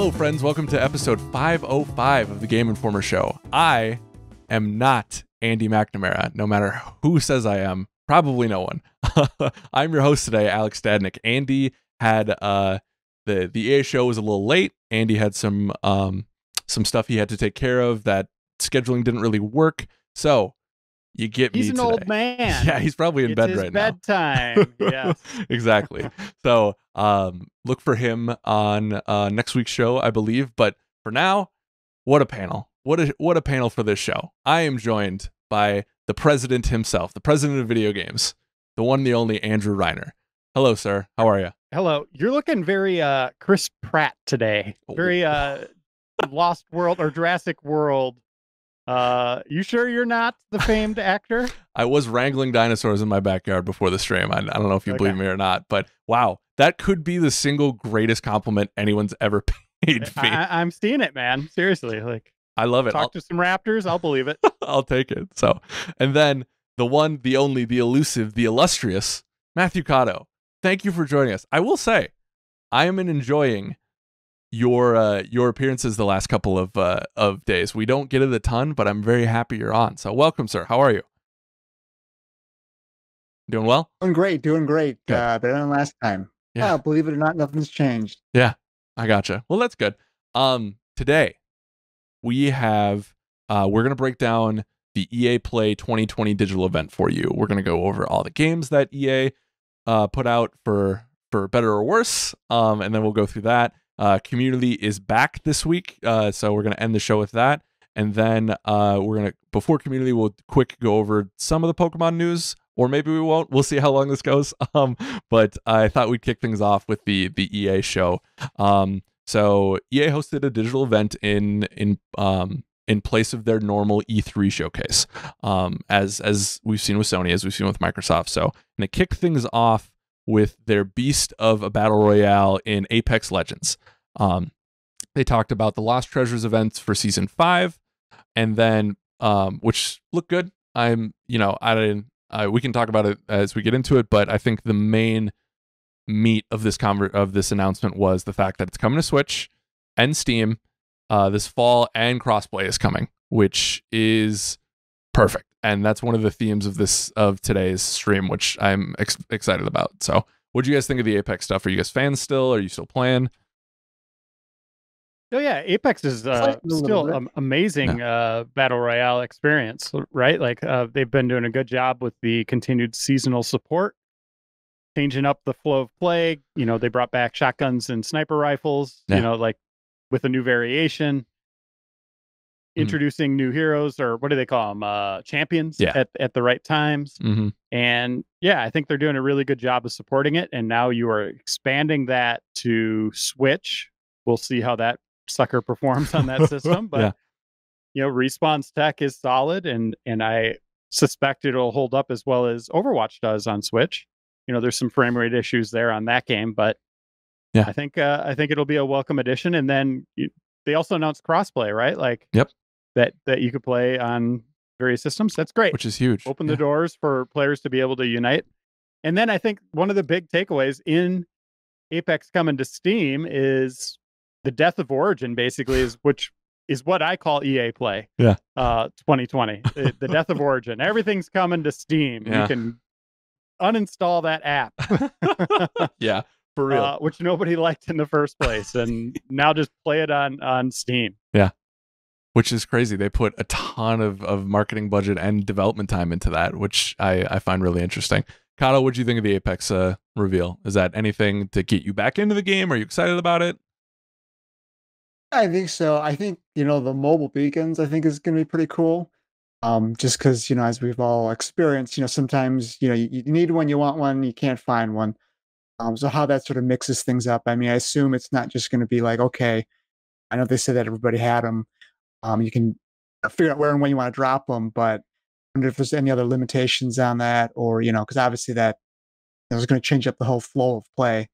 Hello, friends. Welcome to episode 505 of the Game Informer Show. I am not Andy McNamara, no matter who says I am. Probably no one. I'm your host today, Alex Stadnik. Andy had the EA show was a little late. Andy had some stuff he had to take care of that scheduling didn't really work. So you get me today. He's an old man. Yeah, he's probably in bed right now. It's bedtime. Yes. Exactly. So look for him on next week's show, I believe. But for now, what a panel. What a panel for this show. I am joined by the president himself, the president of video games, the one and the only Andrew Reiner. Hello, sir. How are you? Hello. You're looking very Chris Pratt today. Very Lost World or Jurassic World. You sure you're not the famed actor? I was wrangling dinosaurs in my backyard before the stream. I don't know if you believe me or not, but wow, that could be the single greatest compliment anyone's ever paid me. I'm seeing it, man. Seriously, like I love it. Talk to some raptors, I'll believe it. I'll take it. So, and then the one, the only, the elusive, the illustrious Matthew Kato. Thank you for joining us. I will say, I am enjoying your appearances the last couple of days. We don't get it a ton, but I'm very happy you're on. So welcome, sir. How are you? Doing well? Doing great. Better than last time. Yeah, believe it or not, nothing's changed. Yeah, I gotcha. Well, that's good. Today we have we're gonna break down the EA Play 2020 digital event for you. We're gonna go over all the games that EA put out for better or worse, and then we'll go through that. Community is back this week, so we're going to end the show with that. And then before Community, we'll quick go over some of the Pokemon news, or maybe we won't. We'll see how long this goes. But I thought we'd kick things off with the EA show. So EA hosted a digital event in place of their normal E3 showcase, as we've seen with Sony, as we've seen with Microsoft. So, and to kick things off with their beast of a battle royale in Apex Legends. They talked about the Lost Treasures events for season 5, and then which looked good. We can talk about it as we get into it, but I think the main meat of this announcement was the fact that it's coming to Switch and Steam this fall, and crossplay is coming, which is perfect. And that's one of the themes of today's stream, which I'm excited about. So what do you guys think of the Apex stuff? Are you guys fans still? Are you still playing? Oh yeah, Apex is still amazing battle royale experience, right? Like they've been doing a good job with the continued seasonal support, changing up the flow of play. You know, they brought back shotguns and sniper rifles, you know, like with a new variation. Introducing new heroes, or what do they call them? Champions at the right times. And yeah, I think they're doing a really good job of supporting it. And now you are expanding that to Switch. We'll see how that sucker performs on that system. But you know, Respawn's tech is solid, and I suspect it'll hold up as well as Overwatch does on Switch. You know, there's some frame rate issues there on that game, but yeah, I think it'll be a welcome addition. And then they also announced crossplay, right? Like, that you could play on various systems. That's great. Which is huge. Open the doors for players to be able to unite. And then I think one of the big takeaways in Apex coming to Steam is the death of Origin, basically, which is what I call EA Play. 2020. The death of Origin. Everything's coming to Steam. You can uninstall that app. Yeah, for real. Which nobody liked in the first place. And now just play it on Steam. Yeah. Which is crazy. They put a ton of marketing budget and development time into that, which I find really interesting. Kato, what do you think of the Apex reveal? Is that anything to get you back into the game? Are you excited about it? I think so. I think, you know, the mobile beacons, I think, is going to be pretty cool. Just because, you know, as we've all experienced, you know, sometimes, you know, you need one, you want one, you can't find one. So how that sort of mixes things up. I mean, I assume it's not just going to be like, okay, I know they said that everybody had them. You can figure out where and when you want to drop them, but I wonder if there's any other limitations on that, or, you know, because obviously that is going to change up the whole flow of play.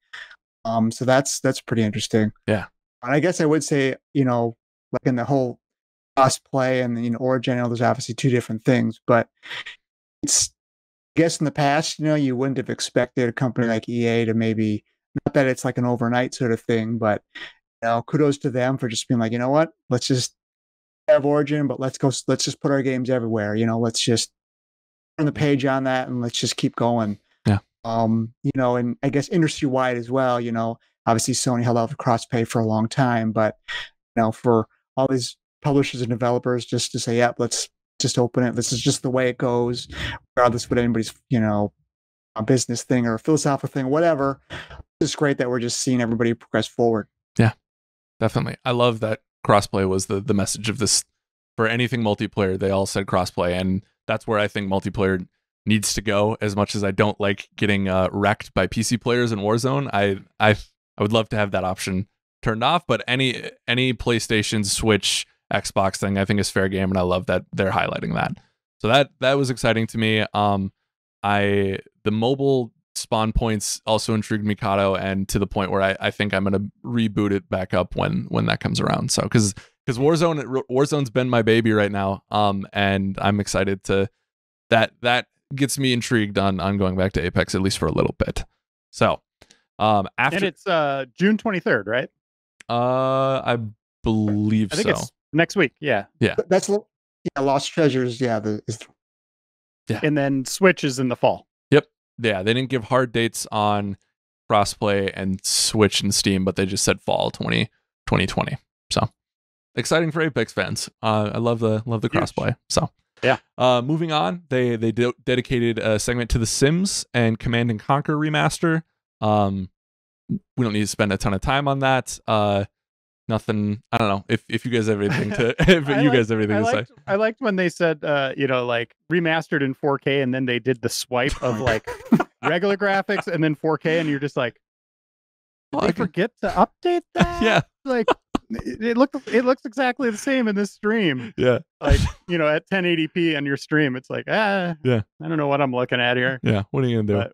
So that's pretty interesting. Yeah. And I guess I would say, you know, like in the whole cross play and, you know, Origin, I know there's obviously two different things, but it's, I guess in the past, you know, you wouldn't have expected a company like EA to maybe, not that it's like an overnight sort of thing, but kudos to them for just being like, you know what, let's just have Origin, but let's just put our games everywhere. Let's just turn the page on that and let's just keep going. Yeah. And I guess industry wide as well, obviously Sony held out for cross-pay for a long time, but for all these publishers and developers just to say, yeah, let's just open it. This is just the way it goes, regardless of what anybody's, a business thing or a philosophical thing, whatever. It's great that we're just seeing everybody progress forward. Yeah, definitely. I love that crossplay was the message of this. For anything multiplayer, they all said crossplay, and that's where I think multiplayer needs to go. As much as I don't like getting wrecked by PC players in Warzone, I would love to have that option turned off. But any PlayStation, Switch, Xbox thing, I think is fair game, and I love that they're highlighting that. So that was exciting to me. The mobile spawn points also intrigued me, Kato, and to the point where I think I'm gonna reboot it back up when that comes around. So because Warzone's been my baby right now, and I'm excited to that gets me intrigued on going back to Apex, at least for a little bit. So after, and it's June 23rd, right? I believe I think so. it's next week. Yeah. That's Lost Treasures. Yeah, and then Switch is in the fall. Yep. Yeah, they didn't give hard dates on crossplay and Switch and Steam, but they just said fall 2020. So exciting for Apex fans. I love the crossplay. So yeah. Moving on, they dedicated a segment to The Sims and Command and Conquer remaster. We don't need to spend a ton of time on that. Nothing. I don't know if you guys have anything to say. I liked when they said like remastered in 4K, and then they did the swipe of like regular graphics and then 4K, and you're just like, did they forget to update that? Yeah. Like it looks exactly the same in this stream. Yeah. Like, at 1080p on your stream, it's like, yeah. I don't know what I'm looking at here. Yeah. What are you gonna do? But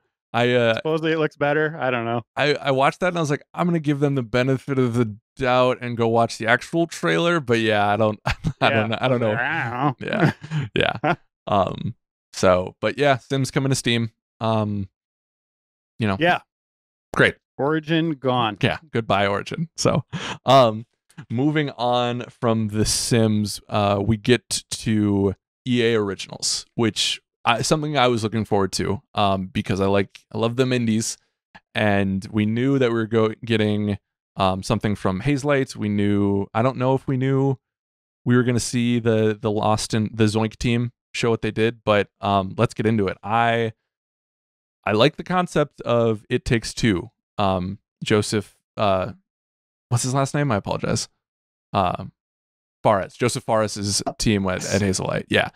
supposedly it looks better. I don't know. I watched that and I was like, I'm gonna give them the benefit of the doubt and go watch the actual trailer. But yeah, I don't know. Yeah. Yeah. So, but yeah, Sims coming to Steam. Yeah. Great. Origin gone. Yeah. Goodbye, Origin. So, moving on from The Sims, we get to EA Originals, which something I was looking forward to, because I love them indies, and we knew that we were getting something from Hazelight. I don't know if we knew we were going to see the Lost and the Zoink team show what they did, but let's get into it. I like the concept of It Takes Two. Joseph, what's his last name? I apologize. Fares. Joseph Fares' team at Hazelight. Yeah.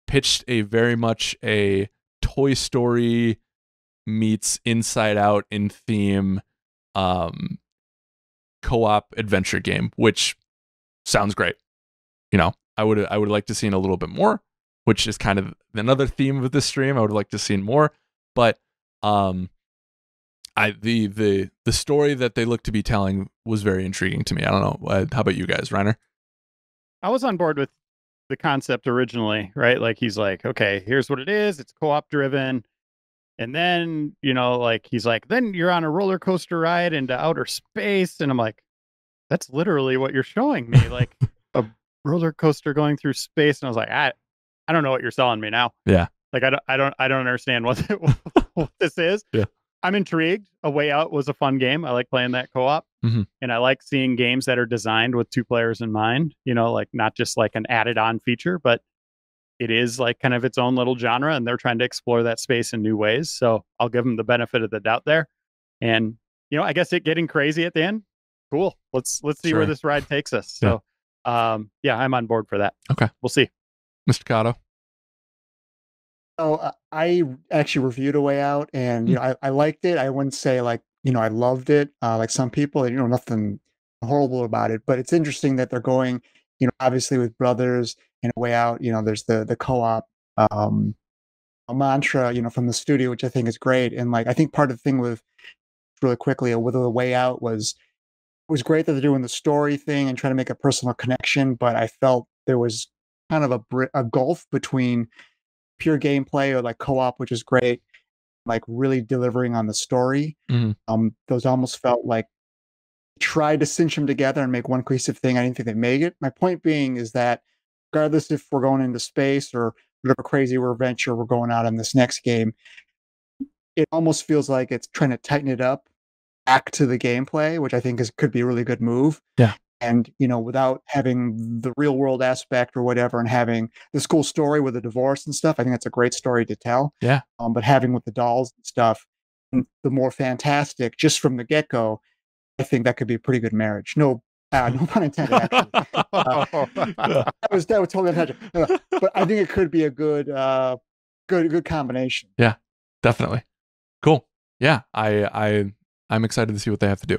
Pitched very much a Toy Story meets Inside Out in theme co-op adventure game, which sounds great. I would like to see a little bit more, which is kind of another theme of this stream. I would like to see more, but the story that they look to be telling was very intriguing to me. I don't know. How about you guys, Reiner? I was on board with the concept originally, right? Like he's like, okay, here's what it is. It's co-op driven. And then, he's like, then you're on a roller coaster ride into outer space. And I'm like, that's literally what you're showing me. Like a roller coaster going through space. And I was like, I don't know what you're selling me now. Yeah. Like, I don't understand what this is. Yeah. I'm intrigued. A Way Out was a fun game. I like playing that co-op. Mm-hmm. And I like seeing games that are designed with two players in mind, like not just like an added on feature, but it is like kind of its own little genre, and they're trying to explore that space in new ways. So I'll give them the benefit of the doubt there. And, I guess it getting crazy at the end. Cool. Let's see where this ride takes us. So, I'm on board for that. Okay. We'll see. Mr. Kato. Oh, I actually reviewed A Way Out, and I liked it. I wouldn't say I loved it like some people. Nothing horrible about it, but it's interesting that they're going, obviously with brothers and A Way Out. There's the co-op mantra, from the studio, which I think is great. And I think part of the thing with really quickly with A Way Out was great that they're doing the story thing and trying to make a personal connection, but I felt there was kind of a gulf between pure gameplay or like co-op, which is great, like really delivering on the story. Mm-hmm. Those almost felt like tried to cinch them together and make one cohesive thing. I didn't think they made it. My point being is that regardless if we're going into space or whatever crazy adventure we're going out on this next game, it almost feels like it's trying to tighten it up back to the gameplay, which I think could be a really good move. Yeah. And, without having the real world aspect or whatever, and having this cool story with the divorce and stuff, I think that's a great story to tell. Yeah. But having with the dolls and stuff, the more fantastic, just from the get go, I think that could be a pretty good marriage. No pun intended. Actually, that was totally unintentional. But I think it could be a good combination. Yeah, definitely. Cool. Yeah, I'm excited to see what they have to do.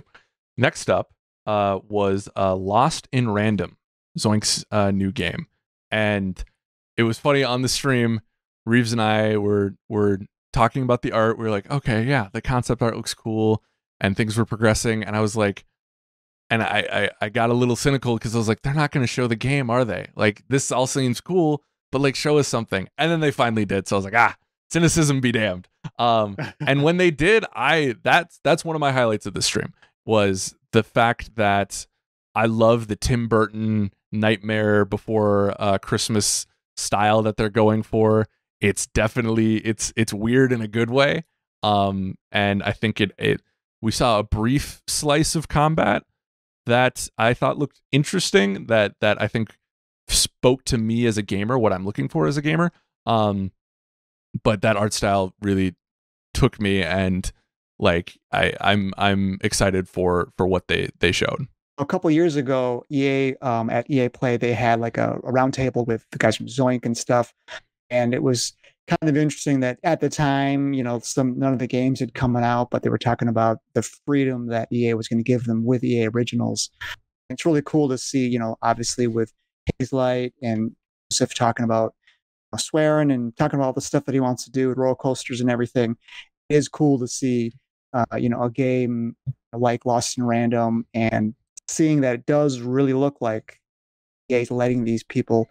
Next up was Lost in Random, Zoink's new game, and it was funny on the stream. Reeves and I were talking about the art. We were like, okay, yeah, the concept art looks cool, and things were progressing. And I was like, and I got a little cynical because I was like, they're not going to show the game, are they? Like, this all seems cool, but like, show us something. And then they finally did. So I was like, cynicism be damned. And when they did, that's one of my highlights of the stream, was the fact that I love the Tim Burton Nightmare Before Christmas style that they're going for. It's definitely it's weird in a good way. And I think we saw a brief slice of combat that I thought looked interesting, that I think spoke to me as a gamer, what I'm looking for as a gamer. But that art style really took me, and like I'm excited for what they showed. A couple years ago, EA at EA Play, they had like a roundtable with the guys from Zoink and stuff, and it was kind of interesting that at the time, none of the games had come out, but they were talking about the freedom that EA was going to give them with EA Originals. It's really cool to see, obviously with Haze Light and Joseph talking about swearing and talking about all the stuff that he wants to do with roller coasters and everything. It is cool to see, a game like Lost in Random, and seeing that it does really look like EA's letting these people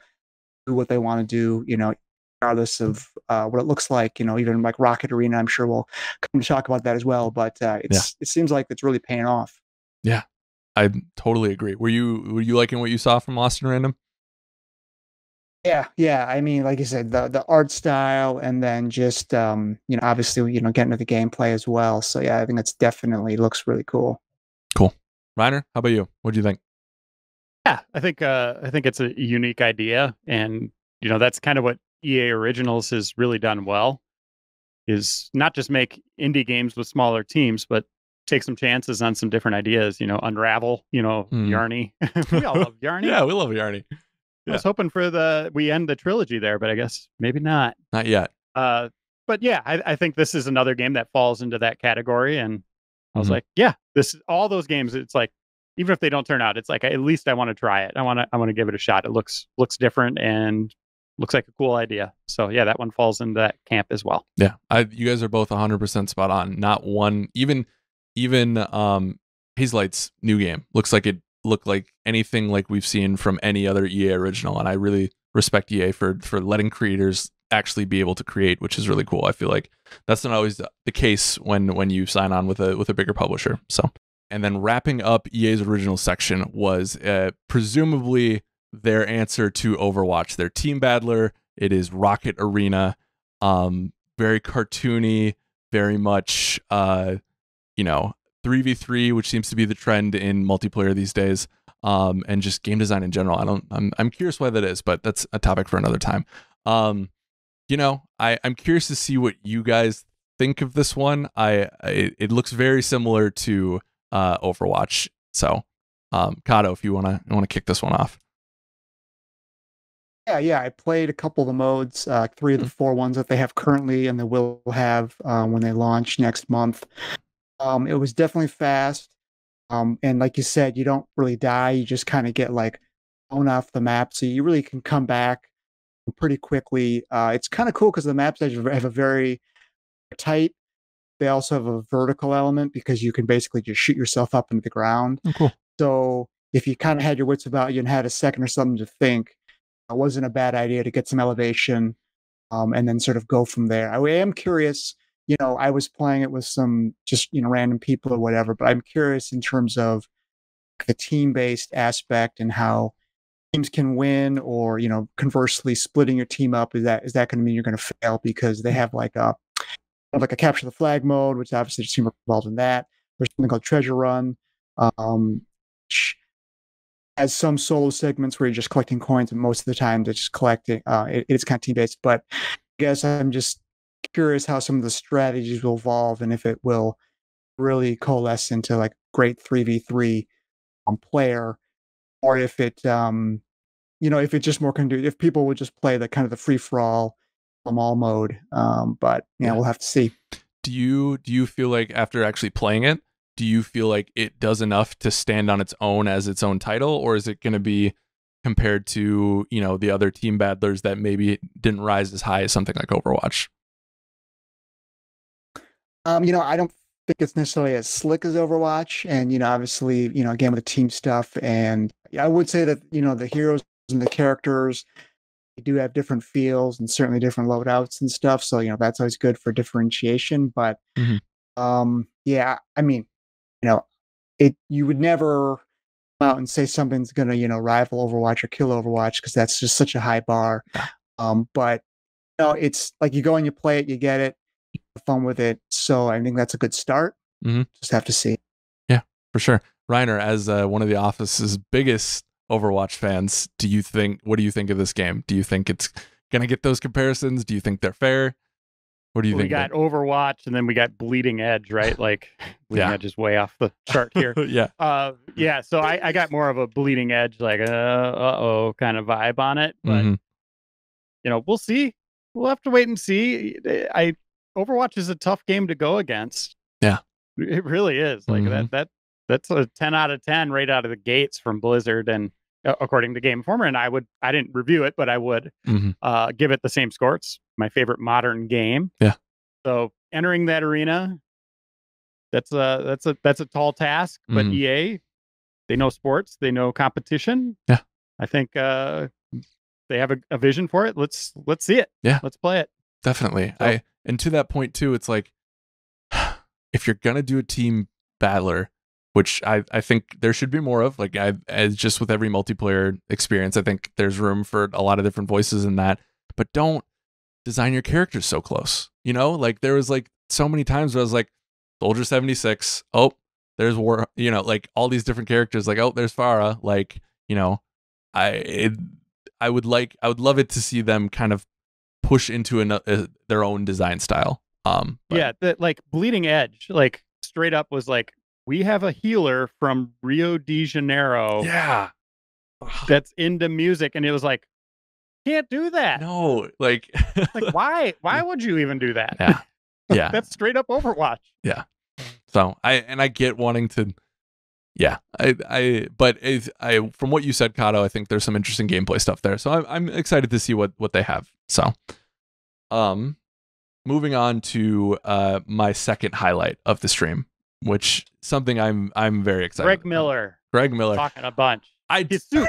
do what they want to do, regardless of what it looks like. Even like Rocket Arena, I'm sure we'll come to talk about that as well. But it seems like it's really paying off. Yeah, I totally agree. Were you liking what you saw from Lost in Random? Yeah. I mean, like you said, the art style, and then just obviously getting to the gameplay as well. So yeah, I think it's definitely looks really cool. Cool. Reiner, how about you? What do you think? Yeah, I think it's a unique idea, and that's kind of what EA Originals has really done well, is not just make indie games with smaller teams, but take some chances on some different ideas. Unravel. Yarny. We all love Yarny. Yeah, we love Yarny. I was hoping we end the trilogy there, but I guess maybe not. Not yet. But yeah, I think this is another game that falls into that category, and I was like, yeah, this is all those games. It's like, even if they don't turn out, it's like, at least I want to try it. I want to give it a shot. It looks different and looks like a cool idea. So yeah, that one falls into that camp as well. Yeah, you guys are both 100% spot on. Not one, even Haze Light's new game looks like it looked like anything like we've seen from any other EA original, and I really respect EA for letting creators actually be able to create, which is really cool. I feel like that's not always the case when you sign on with a bigger publisher. So, and then wrapping up EA's original section was presumably their answer to Overwatch, their team battler. It is Rocket Arena, very cartoony, very much 3v3, which seems to be the trend in multiplayer these days, and just game design in general. I'm curious why that is, but that's a topic for another time. I'm curious to see what you guys think of this one. It looks very similar to Overwatch. So, Kato, if you wanna kick this one off. Yeah. I played a couple of the modes, 3 of the 4 ones that they have currently, and they will have when they launch next month. It was definitely fast. And like you said, you don't really die. You just kind of get like thrown off the map. So you really can come back pretty quickly. It's kind of cool because the maps have a very tight. They also have a vertical element because you can basically just shoot yourself up into the ground. Oh, cool. So if you kind of had your wits about you and had a second or something to think, it wasn't a bad idea to get some elevation, and then sort of go from there. I am curious. I was playing it with some just random people or whatever, but I'm curious in terms of the team-based aspect and how teams can win, or conversely, splitting your team up, is that going to mean you're going to fail because they have like a capture the flag mode, which obviously the team are involved in that. There's something called treasure run, which has some solo segments where you're just collecting coins, and most of the time they're just collecting. It's kind of team based, but I guess I'm just curious how some of the strategies will evolve and if it will really coalesce into like great 3v3 player, or if it if it's just more if people would just play the kind of the free for all mode. But we'll have to see. Do you feel like after actually playing it, do you feel like it does enough to stand on its own as its own title, or is it going to be compared to the other team battlers that maybe didn't rise as high as something like Overwatch? I don't think it's necessarily as slick as Overwatch, and obviously again with the team stuff, and I would say that the heroes and the characters, they do have different feels and certainly different loadouts and stuff, so that's always good for differentiation. But yeah, I mean, you would never come out and say something's gonna rival Overwatch or kill Overwatch, because that's just such a high bar. But it's like you go and you play it, you get it, you have fun with it. So I think that's a good start. Just have to see. Yeah, for sure. Reiner, as one of the office's biggest Overwatch fans, what do you think of this game? Do you think it's gonna get those comparisons? Do you think they're fair? What do you think? We got Overwatch, and then we got Bleeding Edge, right? Like Bleeding Edge is way off the chart here. Yeah. So I got more of a Bleeding Edge, like kind of vibe on it. But we'll see. We'll have to wait and see. Overwatch is a tough game to go against. Yeah, it really is. Like that's a 10 out of 10 right out of the gates from Blizzard, and according to Game Informer. And I didn't review it, but I would give it the same score. It's my favorite modern game. Yeah. So entering that arena, that's a tall task. But EA, they know sports, they know competition. Yeah. I think they have a vision for it. Let's see it. Yeah. Let's play it. Definitely. So, and to that point too, it's like, if you're gonna do a team battler, which I think there should be more of, like as just with every multiplayer experience, I think there's room for a lot of different voices in that, but don't design your characters so close. Like there was like so many times where I was like, Soldier 76, oh, there's War, like all these different characters, like, oh, there's Farah, like, I would love it to see them kind of push into their own design style. Like Bleeding Edge, like straight up was like, we have a healer from Rio de Janeiro. Yeah. That's into music. And it was like, can't do that. No, like why would you even do that? Yeah. Yeah. That's straight up Overwatch. Yeah. So I get wanting to, but from what you said, Kato, I think there's some interesting gameplay stuff there. So I'm excited to see what they have. So, moving on to my second highlight of the stream, which something I'm very excited. Greg Miller talking a bunch. His suit.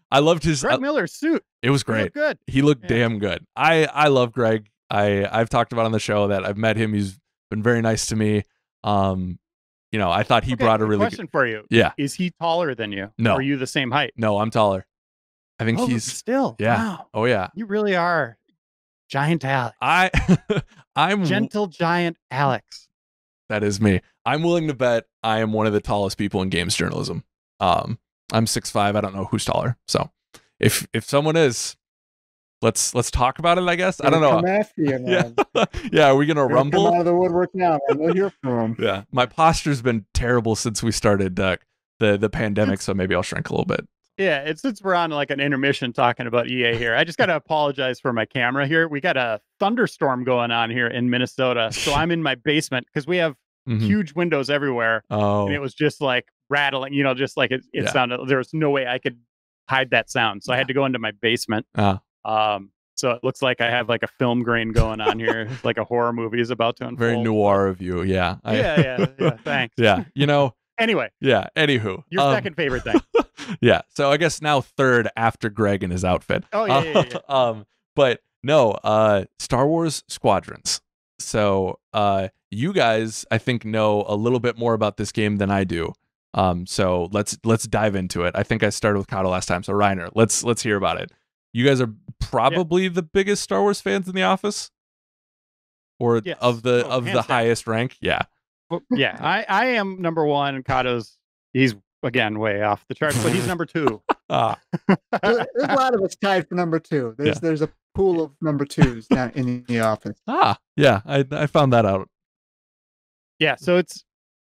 I loved his Greg Miller's suit. It was great. He looked good. He looked damn good. I love Greg. I've talked about on the show that I've met him. He's been very nice to me. I thought he brought a really question for you. Yeah. Is he taller than you? No. Or are you the same height? No, I'm taller. I think he's still. Yeah. Wow. Oh yeah. You really are Giant Alex. I'm Gentle Giant Alex. That is me. I'm willing to bet I am one of the tallest people in games journalism. I'm 6'5". I don't know who's taller. So if someone is, let's talk about it, I guess. I don't know. Come after you, man. Yeah. Are we gonna rumble? Come out of the woodwork now, man. We'll hear from him. Yeah. My posture's been terrible since we started the pandemic, so maybe I'll shrink a little bit. Yeah, since we're on like an intermission talking about EA here, I just got to apologize for my camera here. We got a thunderstorm going on here in Minnesota. So I'm in my basement because we have huge windows everywhere. Oh. And it was just like rattling, just like it sounded, there was no way I could hide that sound. So I had to go into my basement. So it looks like I have like a film grain going on here, like a horror movie is about to unfold. Very noir of you. Yeah. Yeah. Thanks. Yeah. Anyway. Yeah. Anywho. Your second favorite thing. Yeah. So I guess now third after Greg and his outfit. Oh, yeah. But no, Star Wars Squadrons. So you guys, I think, know a little bit more about this game than I do. So let's dive into it. I think I started with Kato last time, so Reiner, let's hear about it. You guys are probably the biggest Star Wars fans in the office, or yes. of the highest rank. Yeah. Well, yeah, I am number one, and Kato's he's again way off the charts, but he's number 2. There's a lot of us tied for number 2. There's a pool of number 2s down in the office. Yeah, I found that out. Yeah, so it's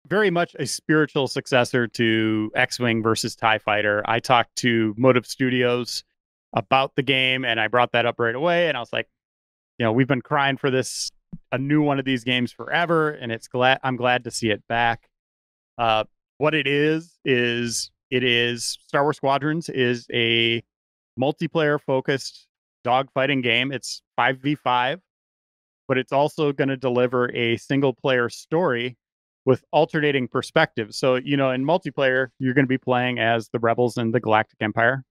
very much a spiritual successor to X-Wing versus TIE Fighter. I talked to Motive Studios about the game, and I brought that up right away, and I was like, we've been crying for this, a new one of these games forever, and I'm glad to see it back. What it is Star Wars Squadrons is a multiplayer focused dogfighting game. It's 5v5, but it's also going to deliver a single player story with alternating perspectives. So, in multiplayer, you're going to be playing as the Rebels and the Galactic Empire,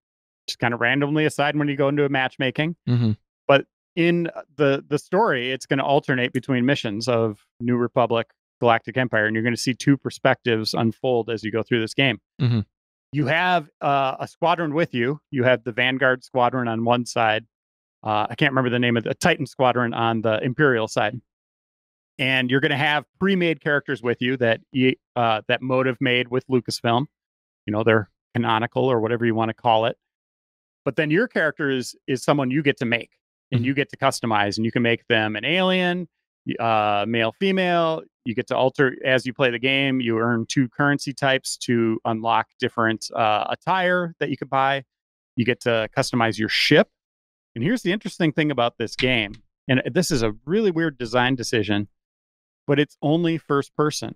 just kind of randomly aside when you go into a matchmaking. Mm-hmm. But in the story, it's going to alternate between missions of New Republic, Galactic Empire, and you're going to see 2 perspectives unfold as you go through this game. Mm-hmm. You have a squadron with you. You have the Vanguard Squadron on one side. I can't remember the name of the Titan Squadron on the Imperial side. And you're going to have pre-made characters with you that Motive made with Lucasfilm. They're canonical or whatever you want to call it. But then your character is someone you get to make and you get to customize, and you can make them an alien, male, female. You get to alter as you play the game. You earn 2 currency types to unlock different attire that you could buy. You get to customize your ship. And here's the interesting thing about this game. And this is a really weird design decision, but it's only first person.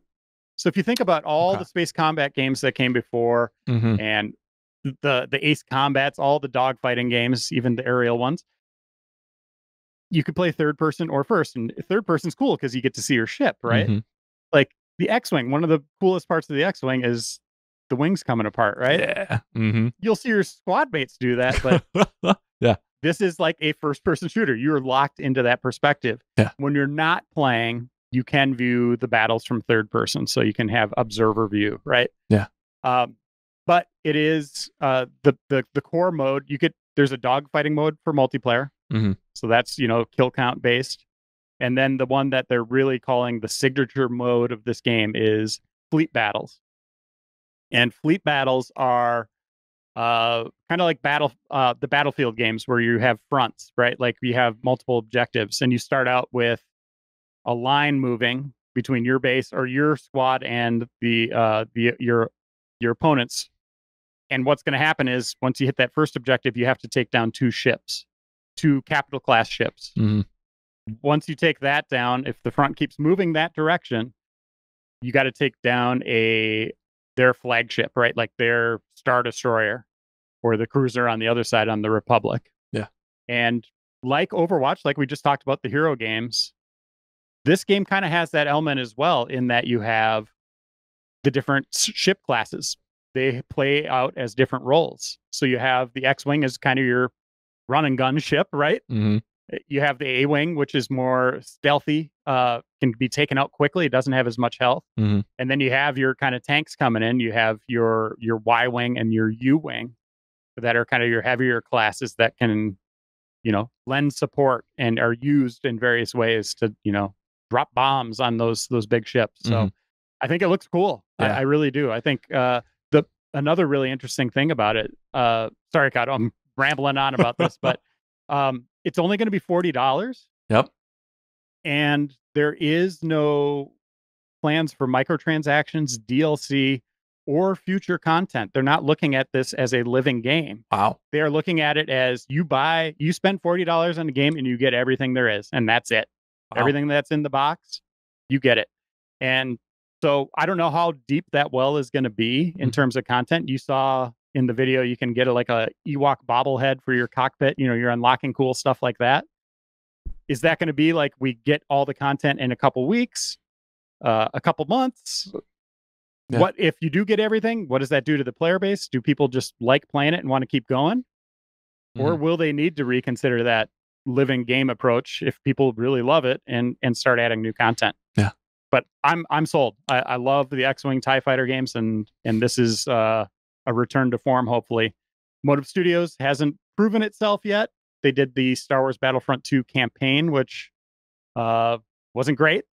So if you think about all the space combat games that came before, and the Ace Combats, all the dogfighting games, even the aerial ones, you could play third person or first, and third person's cool because you get to see your ship, right? Mm-hmm. Like the X-Wing, one of the coolest parts of the X-Wing is the wings coming apart, right? Yeah. Mm-hmm. You'll see your squad mates do that, but yeah. This is like a first person shooter. You're locked into that perspective. Yeah. When you're not playing, you can view the battles from third person, so you can have observer view, right? Yeah. But it is the core mode. There's a dogfighting mode for multiplayer. Mm-hmm. So that's, kill count based. And then the one that they're really calling the signature mode of this game is fleet battles. And fleet battles are kind of like the Battlefield games where you have fronts, right? Like you have multiple objectives, and you start out with a line moving between your base or your squad and your opponents. And what's going to happen is once you hit that first objective, you have to take down 2 ships, 2 capital class ships. Mm-hmm. Once you take that down, if the front keeps moving that direction, you got to take down their flagship, right? Like their Star Destroyer or the cruiser on the other side on the Republic. Yeah. And like Overwatch, like we just talked about the hero games, this game kind of has that element as well, in that you have the different ship classes. They play out as different roles. So you have the X-Wing as kind of your run and gun ship, right? Mm-hmm. You have the A-Wing, which is more stealthy, can be taken out quickly. It doesn't have as much health. Mm-hmm. And then you have your kind of tanks coming in. You have your Y-Wing and your U-Wing that are kind of your heavier classes that can, lend support and are used in various ways to, drop bombs on those big ships. So I think it looks cool. Yeah. I really do. I think another really interesting thing about it, sorry, Kato, I'm rambling on about this, but it's only going to be $40. Yep. And there is no plans for microtransactions, DLC, or future content. They're not looking at this as a living game. Wow. They're looking at it as you spend $40 on a game and you get everything there is, and that's it. Wow. Everything that's in the box, you get it. And so I don't know how deep that well is going to be in terms of content. You saw in the video, you can get a Ewok bobblehead for your cockpit. You're unlocking cool stuff like that. Is that going to be like we get all the content in a couple weeks, a couple months? Yeah. What if you do get everything? What does that do to the player base? Do people just like playing it and want to keep going? Or will they need to reconsider that living game approach if people really love it and start adding new content? Yeah. but I'm sold. I love the X-Wing TIE Fighter games, and this is a return to form, hopefully. Motive Studios hasn't proven itself yet. They did the Star Wars Battlefront 2 campaign, which wasn't great,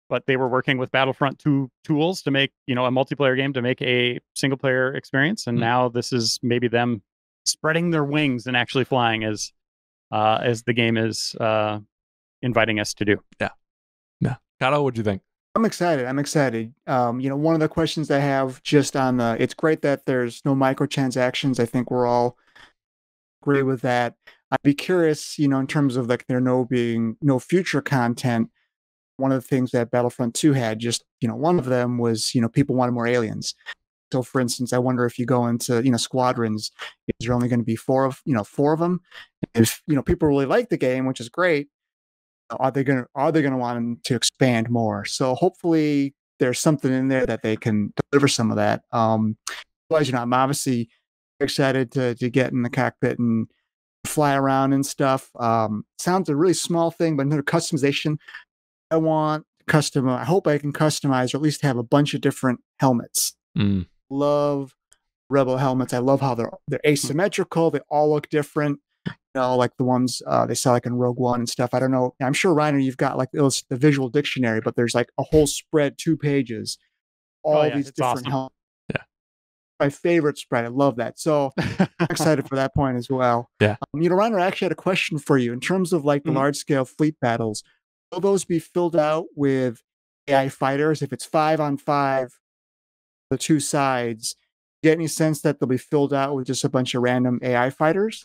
but they were working with Battlefront 2 tools to make, a multiplayer game to make a single player experience. And now this is maybe them spreading their wings and actually flying as the game is inviting us to do. Yeah. Kato, what do you think? I'm excited. One of the questions I have just on it's great that there's no microtransactions. I think we're all agree with that. I'd be curious, in terms of like there being no future content. One of the things that Battlefront 2 had, just, one of them was, people wanted more aliens. So for instance, I wonder if you go into, Squadrons, is there only going to be four of them? If, people really like the game, which is great, are they going to want them to expand more? So hopefully there's something in there that they can deliver some of that. Otherwise, I'm obviously excited to get in the cockpit and fly around and stuff. Sounds a really small thing, but another customization. I hope I can customize or at least have a bunch of different helmets. Love Rebel helmets. I love how they're asymmetrical. They all look different. Like the ones they sell like in Rogue One and stuff. I don't know. I'm sure, Reiner, you've got like the visual dictionary, but there's like a whole spread, 2 pages. All these different awesome. helmets. Yeah. My favorite spread. I love that. So I'm excited for that point as well. Yeah. Reiner, I actually had a question for you in terms of like the large scale fleet battles. Will those be filled out with AI fighters? If it's 5-on-5, the 2 sides, get any sense that they'll be filled out with just a bunch of random AI fighters?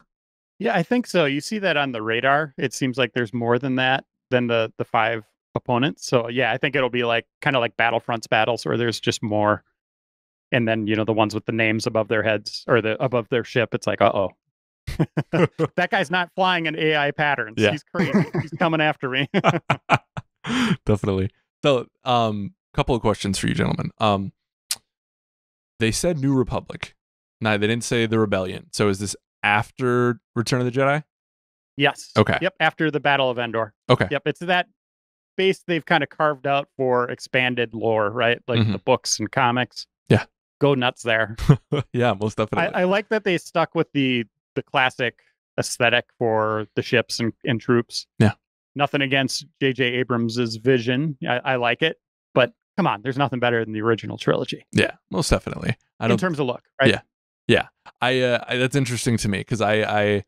Yeah, I think so. You see that on the radar. It seems like there's more than that, than the 5 opponents. So yeah, I think it'll be like kind of like Battlefront's battles where there's just more. And then, the ones with the names above their heads or above their ship, it's like, uh-oh. That guy's not flying in AI patterns. Yeah. He's crazy. He's coming after me. Definitely. So, couple of questions for you, gentlemen. They said New Republic. Now, they didn't say the Rebellion. So is this after Return of the Jedi? Yes. Okay. Yep. After the Battle of Endor. Okay. Yep. It's that base they've kind of carved out for expanded lore, right? Like the books and comics. Yeah. Go nuts there. Yeah, most definitely. I like that they stuck with the classic aesthetic for the ships and troops. Yeah. Nothing against J.J. Abrams' vision. I like it. But come on, there's nothing better than the original trilogy. Yeah, most definitely. In terms of look, right? Yeah. I that's interesting to me because I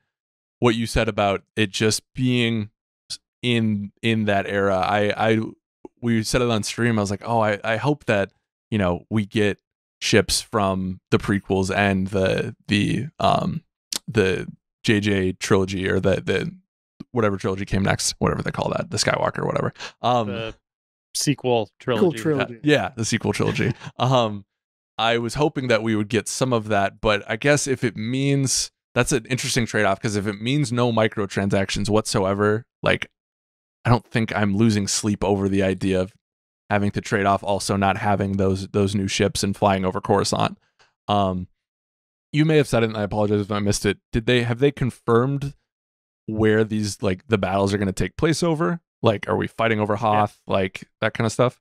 what you said about it just being in that era. We said it on stream. I was like, oh, I hope that we get ships from the prequels and the JJ trilogy or the whatever trilogy came next, whatever they call that, the Skywalker or whatever. The sequel trilogy. Yeah, the sequel trilogy. I was hoping that we would get some of that, but I guess if it means, that's an interesting trade-off, because if it means no microtransactions whatsoever, like I don't think I'm losing sleep over the idea of having to trade off also not having those new ships and flying over Coruscant. You may have said it, and I apologize if I missed it. Have they confirmed where these the battles are going to take place over? Like, are we fighting over Hoth? Yeah. Like that kind of stuff?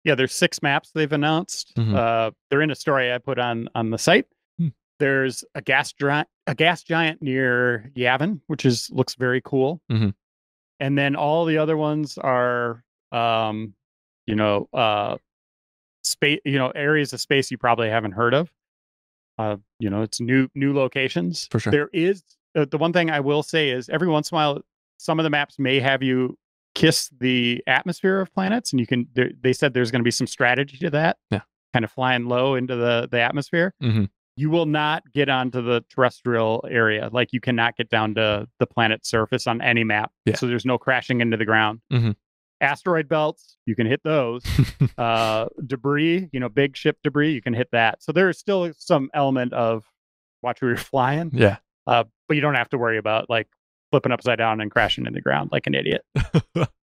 Yeah, there's 6 maps they've announced. They're in a story I put on the site. There's a gas giant near Yavin, which looks very cool. And then all the other ones are space, areas of space you probably haven't heard of. It's new locations. For sure. There is the one thing I will say is every once in a while, some of the maps may have you kiss the atmosphere of planets, and you can. They said there's going to be some strategy to that. Yeah, kind of flying low into the atmosphere. You will not get onto the terrestrial area. Like, you cannot get down to the planet's surface on any map. Yeah. So there's no crashing into the ground. Asteroid belts, you can hit those. Debris, big ship debris, you can hit that. So there is still some element of watch where you're flying. Yeah. But you don't have to worry about flipping upside down and crashing in the ground like an idiot.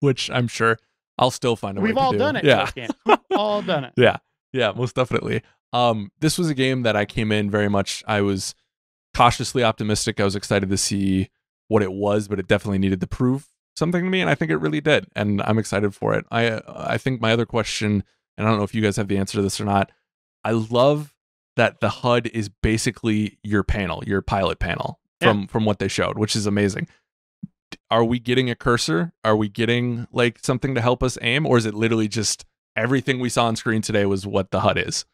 Which I'm sure I'll still find a way to do. We've all done it. Yeah. We've all done it. Yeah. Yeah, most definitely. This was a game that I came in very much, I was cautiously optimistic. I was excited to see what it was, but it definitely needed to prove something to me, and I think it really did, and I'm excited for it. I think my other question, and I don't know if you guys have the answer to this or not, I love that the HUD is basically your panel, your pilot panel from what they showed, which is amazing. Are we getting a cursor? Are we getting like something to help us aim, or is it literally just everything we saw on screen today was what the HUD is?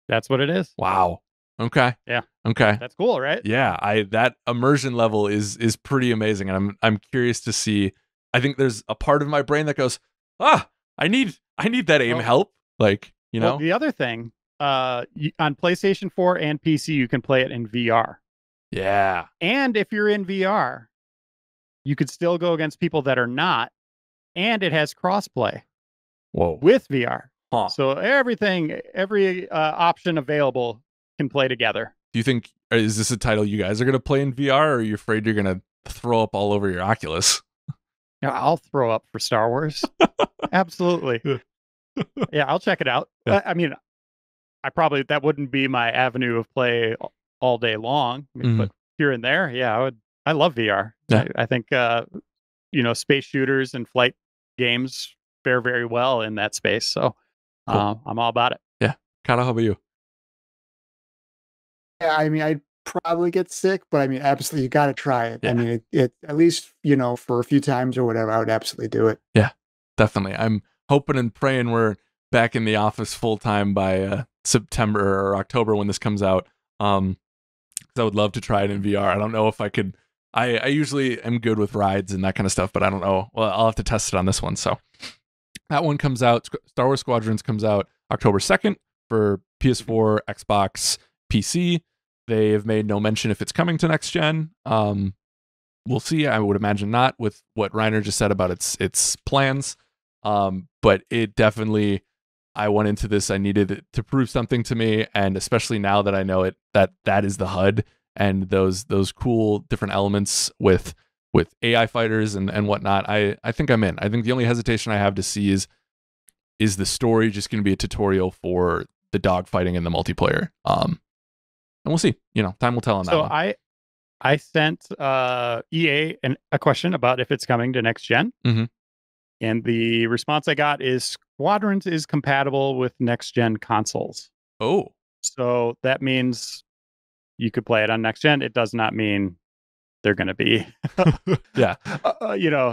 That's what it is. Wow. Okay. Yeah. Okay. That's cool, right? Yeah. That immersion level is pretty amazing, and I'm curious to see. I think there's a part of my brain that goes, I need that aim help. Like, you know. The other thing, on PlayStation 4 and PC, you can play it in VR. Yeah. And if you're in VR, you could still go against people that are not, and it has crossplay. Whoa. With VR. Huh. So every option available can play together. Do you think, is this a title you guys are going to play in VR, or are you afraid you're going to throw up all over your Oculus? Yeah, I'll throw up for Star Wars. Absolutely. Yeah, I'll check it out. Yeah. I mean, that wouldn't be my avenue of play all day long, but here and there, yeah, I love VR. Yeah. I think, space shooters and flight games fare very well in that space. So cool. I'm all about it. Yeah. Kato, how about you? Yeah, I mean, I'd probably get sick, but I mean, absolutely, you got to try it. Yeah. I mean, it at least, for a few times or whatever, I would absolutely do it. Yeah, definitely. I'm hoping and praying we're back in the office full time by September or October when this comes out. Because I would love to try it in VR. I don't know if I could. I usually am good with rides and that kind of stuff, but I don't know. Well, I'll have to test it on this one. So that one comes out. Star Wars Squadrons comes out October 2nd for PS4, Xbox, PC. They have made no mention if it's coming to next gen. We'll see. I would imagine not, with what Reiner just said about its plans. But it definitely, I went into this, I needed it to prove something to me, and especially now that I know that is the HUD and those cool different elements with AI fighters and whatnot. I think I'm in. I think the only hesitation I have to see is the story just going to be a tutorial for the dogfighting and the multiplayer. And we'll see. Time will tell on that one. So I sent EA a question about if it's coming to next gen. Mm-hmm. And the response I got is Squadrons is compatible with next gen consoles. Oh. So that means you could play it on next gen. It does not mean they're going to be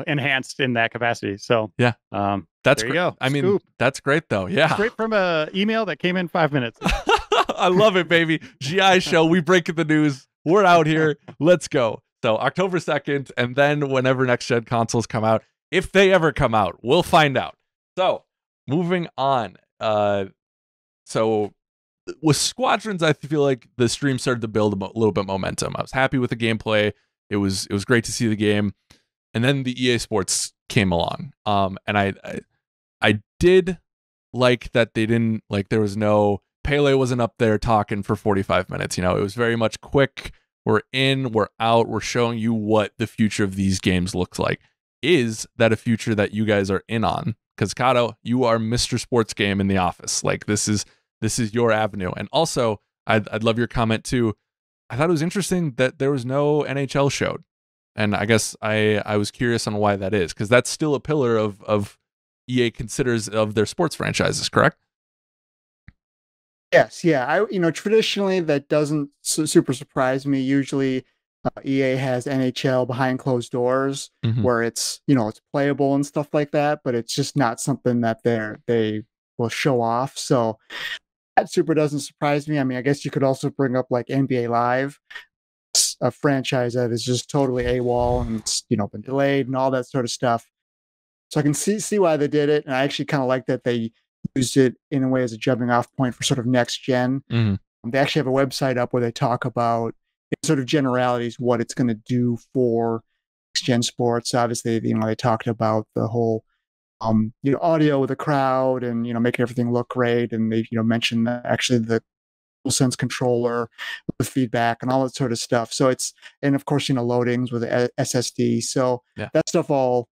enhanced in that capacity. So yeah. That's there you great. go. I mean, that's great though. Yeah. Straight from an email that came in 5 minutes. I love it, baby. GI show. We breaking the news. We're out here. Let's go. So October 2nd, and then whenever next gen consoles come out, if they ever come out, we'll find out. So moving on. So with Squadrons, I feel like the stream started to build a little bit momentum. I was happy with the gameplay. It was great to see the game. And then the EA Sports came along. And I did like that they didn't, like, there was no, Pele wasn't up there talking for 45 minutes. It was very much quick. We're in, we're out, we're showing you what the future of these games looks like. Is that a future that you guys are in on? Because Kato, you are Mr. Sports Game in the office. Like, this is your avenue. And also, I'd love your comment too. I thought it was interesting that there was no NHL showed. And I guess I was curious on why that is, because that's still a pillar of EA considers of their sports franchises, correct? Yes, yeah. Traditionally that doesn't super surprise me. Usually, EA has NHL behind closed doors, where it's it's playable and stuff like that, but it's just not something that they will show off. So that super doesn't surprise me. I mean, I guess you could also bring up like NBA Live, a franchise that is just totally AWOL and it's been delayed and all that sort of stuff. So I can see why they did it, and I actually kind of like that they used it in a way as a jumping off point for sort of next gen. They actually have a website up where they talk about in sort of generalities what it's going to do for next gen sports. Obviously, they talked about the whole audio with the crowd and making everything look great, and they mentioned actually the sense controller with feedback and all that sort of stuff. So and of course loadings with SSD. So that stuff all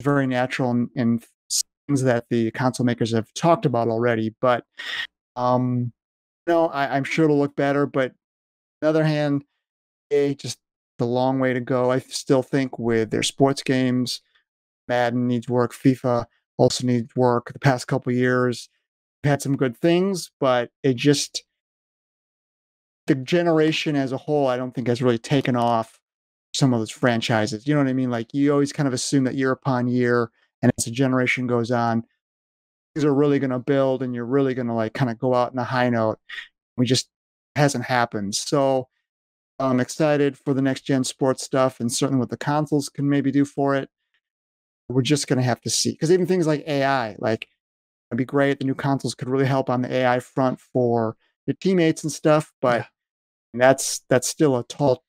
very natural and things that the console makers have talked about already. But I'm sure it'll look better. But on the other hand, just the long way to go. I still think with their sports games, Madden needs work. FIFA also needs work. The past couple years, we've had some good things, but it just the generation as a whole, I don't think has really taken off some of those franchises. You know what I mean? Like you always kind of assume that year upon year, and as the generation goes on, things are really going to build, and you're really going to like kind of go out in a high note. We just hasn't happened. So I'm excited for the next gen sports stuff, and certainly what the consoles can maybe do for it. We're just going to have to see, because even things like AI, like it'd be great. The new consoles could really help on the AI front for your teammates and stuff, but that's still a tall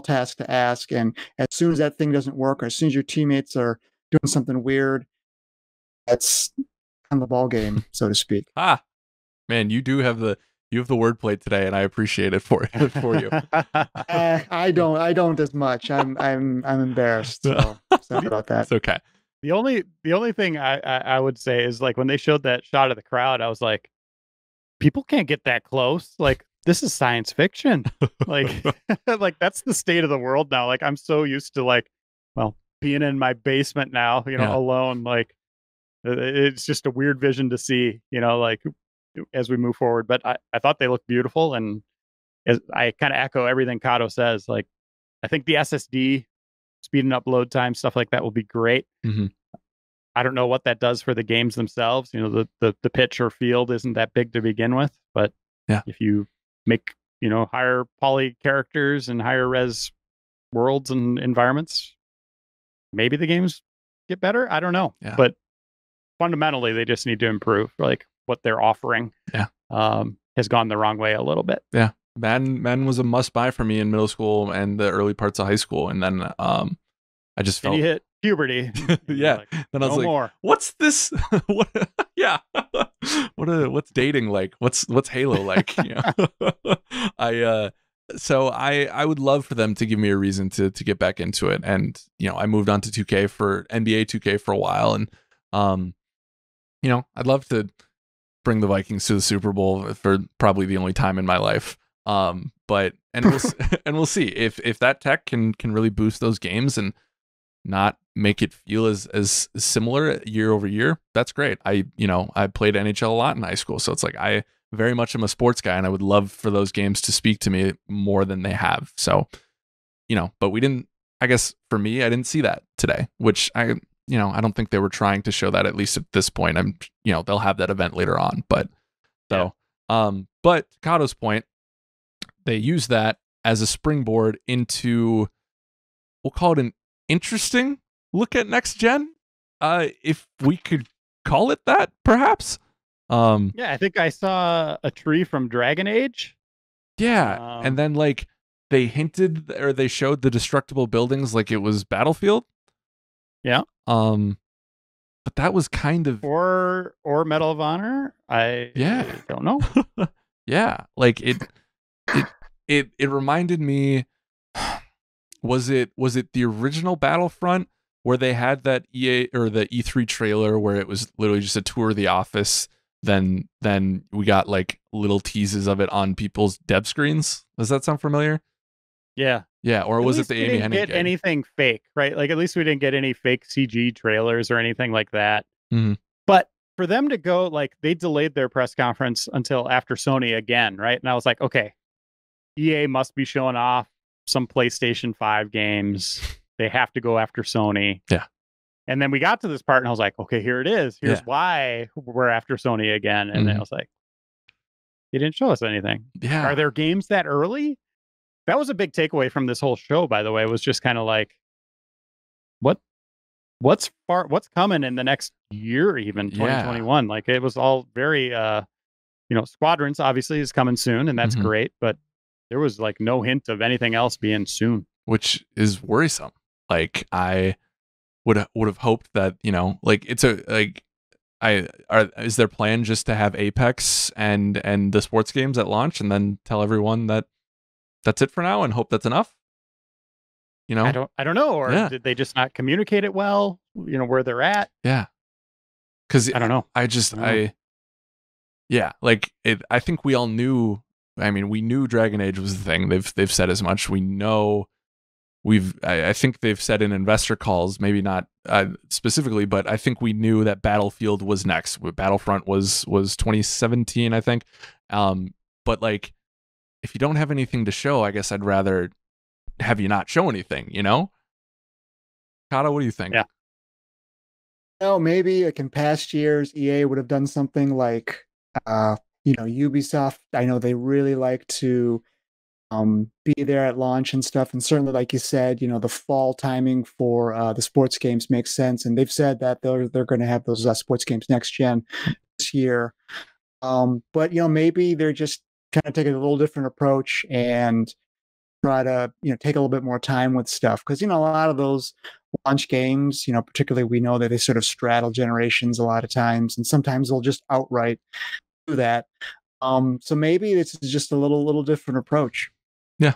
task to ask. And as soon as that thing doesn't work, or as soon as your teammates are doing something weird, that's on the ball game, so to speak. Man, you have the wordplay today, and I appreciate it for you. I don't as much. I'm embarrassed. So sorry about that. It's okay. The only thing I would say is, like, when they showed that shot of the crowd, I was like, people can't get that close. Like, this is science fiction. Like, like that's the state of the world now. Like, I'm so used to, like, well, being in my basement now, alone. Like, it's just a weird vision to see, like, as we move forward. But I thought they looked beautiful, and as I kind of echo everything Kato says. Like, I think the SSD speeding up load time, stuff like that will be great. Mm-hmm. I don't know what that does for the games themselves. The pitch or field isn't that big to begin with, but if you make, higher poly characters and higher res worlds and environments, maybe the games get better. I don't know, but fundamentally they just need to improve. Like, what they're offering has gone the wrong way a little bit. Madden was a must buy for me in middle school and the early parts of high school, and then I just felt, and you hit puberty. Like, then I was like, more. What's this? What? What's dating like? What's Halo like? So I would love for them to give me a reason to get back into it. And I moved on to 2K for NBA 2K for a while, and I'd love to bring the Vikings to the Super Bowl for probably the only time in my life. But we'll see if that tech can really boost those games and not make it feel as similar year over year. That's great. I played NHL a lot in high school, so it's like I very much am a sports guy, and I would love for those games to speak to me more than they have. So, but we didn't. I guess for me, I didn't see that today, which I don't think they were trying to show that, at least at this point. They'll have that event later on, but but to Kato's point, they use that as a springboard into, we'll call it an interesting look at next gen, if we could call it that, perhaps. I think I saw a tree from Dragon Age. And then like they hinted, or they showed the destructible buildings like it was Battlefield. But that was kind of, or Medal of Honor. I don't know. Like it reminded me. Was it the original Battlefront where they had that EA or the E3 trailer where it was literally just a tour of the office? Then we got like little teases of it on people's dev screens. Does that sound familiar? Yeah. Or was it the Amy Hennig? We didn't get anything fake, right? Like, at least we didn't get any fake CG trailers or anything like that. Mm-hmm. But for them to go, like, they delayed their press conference until after Sony again, right? And I was like, okay, EA must be showing off some PlayStation 5 games. They have to go after Sony. Yeah. And then we got to this part, and I was like, okay, here it is. Here's why we're after Sony again. And then I was like, you didn't show us anything. Yeah. Are there games that early? That was a big takeaway from this whole show, by the way. It was just kind of like, what's coming in the next year, even 2021? Like, it was all very, Squadrons obviously is coming soon, and that's great. But there was like no hint of anything else being soon, which is worrisome. Like, I would have hoped that, like, it's is their plan just to have Apex and the sports games at launch, and then tell everyone that that's it for now, and hope that's enough? I don't know. Or did they just not communicate it well? Where they're at? Yeah. Because I don't know. I think we all knew. I mean, we knew Dragon Age was the thing. They've said as much. We know I think they've said in investor calls, maybe not specifically, but I think we knew that Battlefield was next. Battlefront was 2017, I think. But like, if you don't have anything to show, I guess I'd rather have you not show anything, you know? Kato, what do you think? Yeah. Oh, maybe like in past years, EA would have done something like, Ubisoft. I know they really like to be there at launch and stuff. And certainly, like you said, the fall timing for the sports games makes sense. And they've said that they're going to have those sports games next gen this year. But maybe they're just kind of taking a little different approach and try to take a little bit more time with stuff, because a lot of those launch games, particularly, we know that they sort of straddle generations a lot of times, and sometimes they'll just outright do that. So maybe this is just a little different approach. Yeah.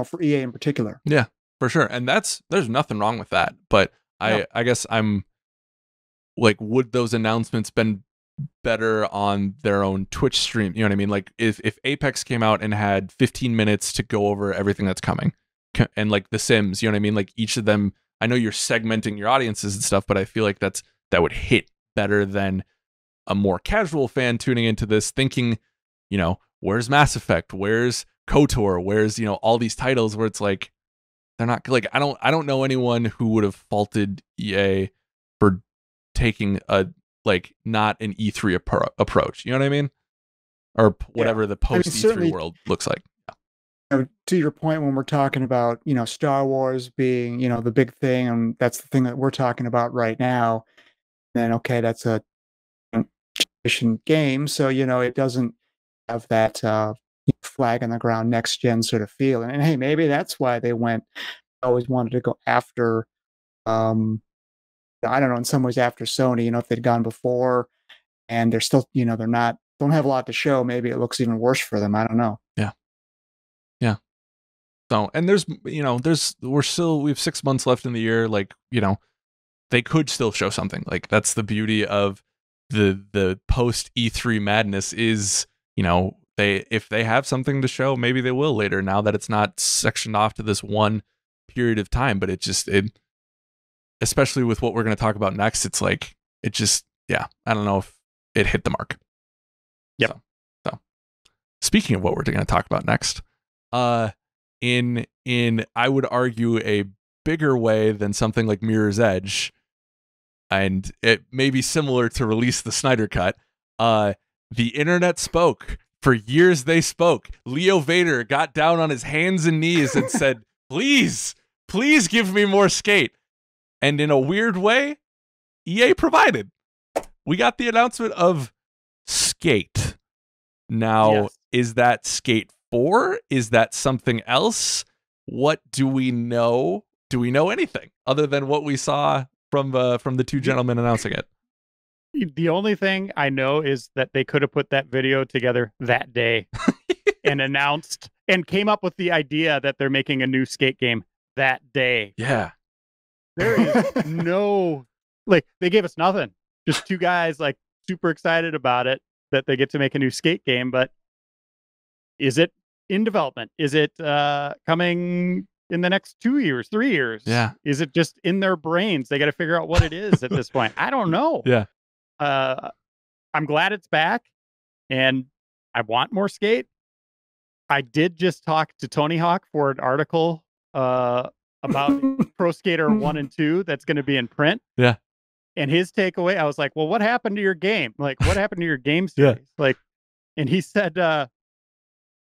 For EA in particular. Yeah, for sure. And there's nothing wrong with that. But I guess I'm like, would those announcements been better on their own Twitch stream? You know what I mean? Like if Apex came out and had 15 minutes to go over everything that's coming, and like The Sims, you know what I mean? Like each of them, I know you're segmenting your audiences and stuff, but I feel like that would hit better than a more casual fan tuning into this thinking, where's Mass Effect? Where's KOTOR? Where's, all these titles where it's like, they're not like, I don't know anyone who would have faulted EA for taking a, like, not an E3 approach. You know what I mean? Or whatever the post E3 world looks like. To your point, when we're talking about, Star Wars being, the big thing, and that's the thing that we're talking about right now, then, okay, that's a generation game. So, it doesn't have that flag on the ground, next gen sort of feel. And hey, maybe that's why they always wanted to go after, I don't know, in some ways after Sony, if they'd gone before and they're still, don't have a lot to show, maybe it looks even worse for them. I don't know. Yeah. Yeah. So, and we have 6 months left in the year. Like, they could still show something. Like, that's the beauty of the post E3 madness is, if they have something to show, maybe they will later, now that it's not sectioned off to this one period of time. But it especially with what we're going to talk about next, it's like, I don't know if it hit the mark. Yep. So speaking of what we're going to talk about next, in I would argue a bigger way than something like Mirror's Edge, and it may be similar to Release the Snyder Cut, the internet spoke. For years they spoke. Leo Vader got down on his hands and knees and said, please give me more Skate. And in a weird way, EA provided. We got the announcement of Skate. Now, yes. Is that Skate 4? Is that something else? What do we know? Do we know anything other than what we saw from the two gentlemen announcing it? The only thing I know is that they could have put that video together that day and announced and came up with the idea that they're making a new Skate game that day. Yeah. There is no, like, they gave us nothing. Just two guys, like, super excited about it, that they get to make a new Skate game. But is it in development? Is it coming in the next 2 years, 3 years? Yeah. Is it just in their brains? They got to figure out what it is at this point. I don't know. Yeah. I'm glad it's back, and I want more Skate. I did just talk to Tony Hawk for an article about Pro Skater 1 and 2 that's going to be in print. Yeah. And his takeaway, I was like, well, what happened to your game? Like, what happened to your game series? Yeah. Like, and he said,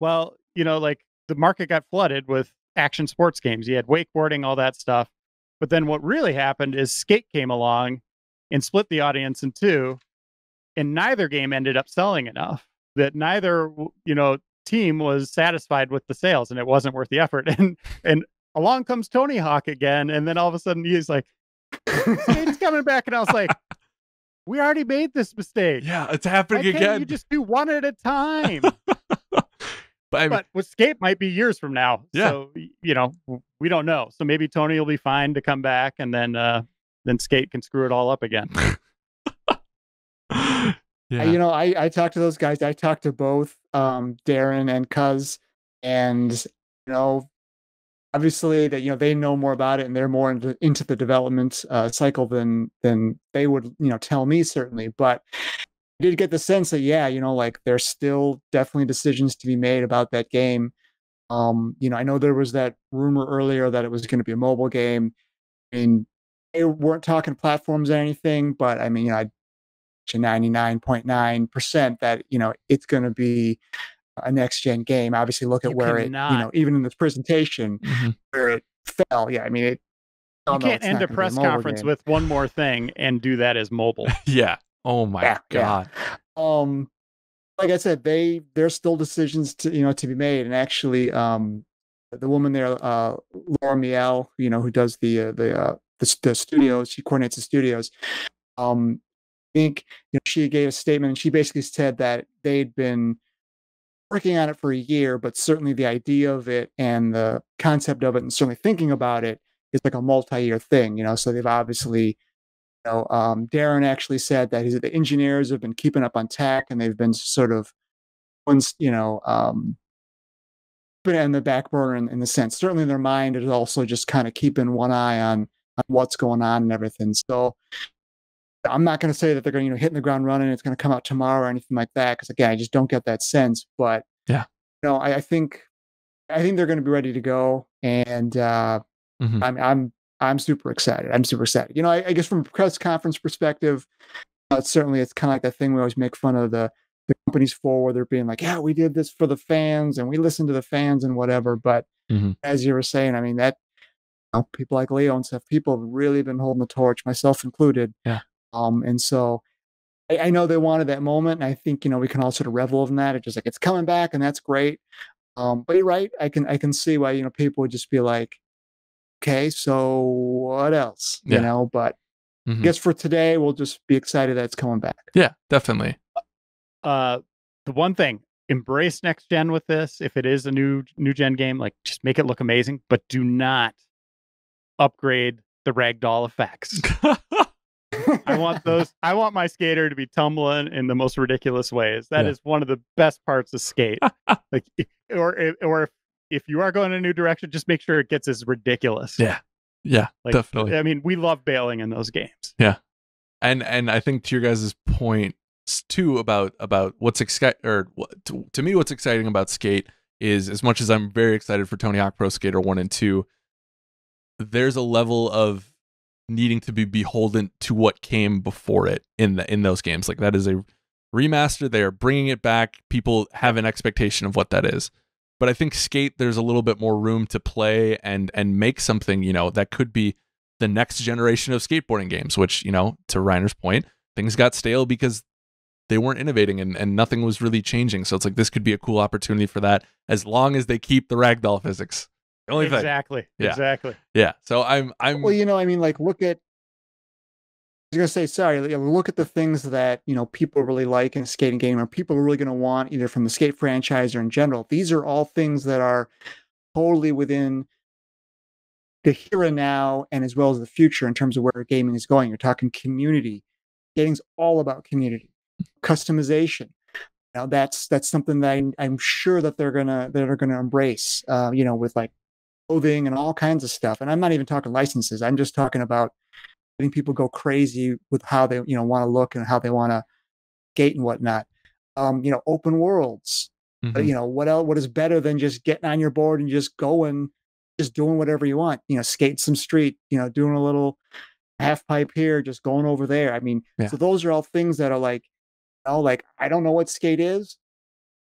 well, like, the market got flooded with action sports games. You had wakeboarding, all that stuff. But then what really happened is Skate came along and split the audience in two, and neither game ended up selling enough that neither, team was satisfied with the sales, and it wasn't worth the effort. And along comes Tony Hawk again, and then all of a sudden he's like, Skate's coming back, and I was like, we already made this mistake. Yeah, it's happening again. You just do one at a time. But with Skate might be years from now. Yeah. So, we don't know. So maybe Tony will be fine to come back, and then Skate can screw it all up again. Yeah. I talked to those guys. I talked to both Darren and Cuz, and obviously that they know more about it and they're more into the development cycle than they would tell me, certainly. But I did get the sense that like there's still definitely decisions to be made about that game. I know there was that rumor earlier that it was going to be a mobile game. I mean, they weren't talking platforms or anything, but I mean, I 99.9% that it's going to be a next gen game. Obviously, look at where cannot. it even in this presentation where it fell. Yeah, I mean, you can't end a press conference with one more thing and do that as mobile. Yeah. Oh my god. Yeah. Like I said, there's still decisions to be made, and actually, the woman there, Laura Miele, who does the studios, she coordinates the studios. I think she gave a statement, and she basically said that they'd been working on it for a year, but certainly the idea of it and the concept of it, and certainly thinking about it, is like a multi-year thing. So they've obviously. Darren actually said that the engineers have been keeping up on tech, and they've been sort of put it in the back burner in the sense. Certainly their mind is also just kind of keeping one eye on what's going on and everything. So I'm not going to say that they're going to hitting the ground running, it's going to come out tomorrow or anything like that, because again, I just don't get that sense. But yeah, I think they're going to be ready to go, and I'm super excited. I guess from a press conference perspective, certainly it's kind of like that thing we always make fun of the companies for, where they're being like, yeah, we did this for the fans and we listened to the fans and whatever. But as you were saying, I mean, that people like Leo and stuff, people have really been holding the torch, myself included. Yeah. And so I know they wanted that moment, and I think we can all sort of revel in that. It's just like it's coming back, and that's great. But you're right. I can see why people would just be like, okay, so what else? But I guess for today, we'll just be excited that it's coming back. Yeah, definitely. The one thing, embrace next gen with this. If it is a new gen game, like just make it look amazing, but do not upgrade the ragdoll effects. I want my skater to be tumbling in the most ridiculous ways. That is one of the best parts of Skate. Like, or if you are going in a new direction, just make sure it gets as ridiculous. Yeah, definitely. I mean, we love bailing in those games. Yeah, and I think to your guys' point too about what's exciting, or to me, what's exciting about Skate is, as much as I'm very excited for Tony Hawk Pro Skater 1 and 2, there's a level of needing to be beholden to what came before it in those games. Like, that is a remaster. They are bringing it back. People have an expectation of what that is. But I think Skate, there's a little bit more room to play and make something, that could be the next generation of skateboarding games, which, to Reiner's point, things got stale because they weren't innovating and nothing was really changing. So it's like, this could be a cool opportunity for that, as long as they keep the ragdoll physics. The only thing. Exactly. Yeah. Exactly. Yeah. So I'm well, I mean, like, look at, I was gonna say, sorry, look at the things that people really like in a skating game, or people are really gonna want either from the Skate franchise or in general. These are all things that are totally within the here and now, and as well as the future in terms of where gaming is going. You're talking community. Skating's all about community, customization. Now that's something that I'm sure that they're gonna embrace. With like clothing and all kinds of stuff. And I'm not even talking licenses. I'm just talking about letting people go crazy with how they want to look and how they want to skate and whatnot. Open worlds. What else? What is better than just getting on your board and just going, just doing whatever you want? Skating some street. Doing a little half pipe here, just going over there. I mean, so those are all things that are like, like, I don't know what Skate is,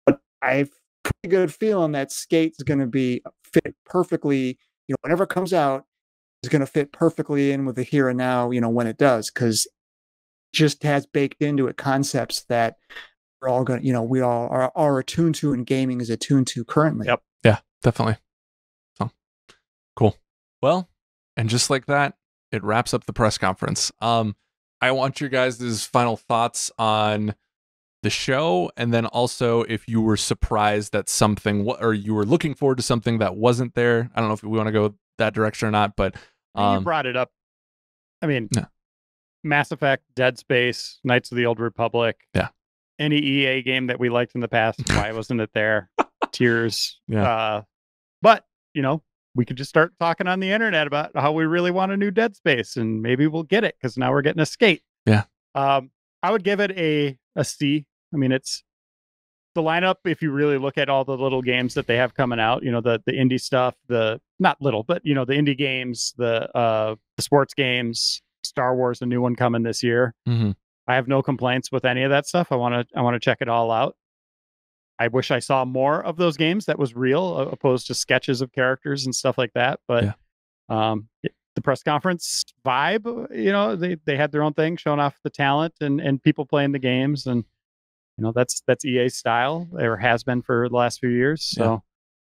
but I've pretty good feeling that Skate's going to be fit perfectly. Whenever it comes out, is going to fit perfectly in with the here and now, when it does, because it just has baked into it concepts that we're all going to, we all are attuned to, and gaming is attuned to currently. Yep. Yeah, definitely. So cool. Well, and just like that, it wraps up the press conference. I want your guys' final thoughts on the show, and then also if you were surprised that something, or you were looking forward to something that wasn't there. I don't know if we want to go that direction or not, but you brought it up. I mean, Mass Effect, Dead Space, Knights of the Old Republic. Yeah. Any EA game that we liked in the past, why wasn't it there? Tears. Yeah. But we could just start talking on the internet about how we really want a new Dead Space, and maybe we'll get it because now we're getting a Skate. Yeah. I would give it a C. I mean, it's the lineup. If you really look at all the little games that they have coming out, the indie stuff, the not little, but the indie games, the sports games, Star Wars, a new one coming this year. Mm-hmm. I have no complaints with any of that stuff. I want to check it all out. I wish I saw more of those games that was real, opposed to sketches of characters and stuff like that. But the press conference vibe, they had their own thing, showing off the talent and people playing the games, and that's EA's style, or has been for the last few years. So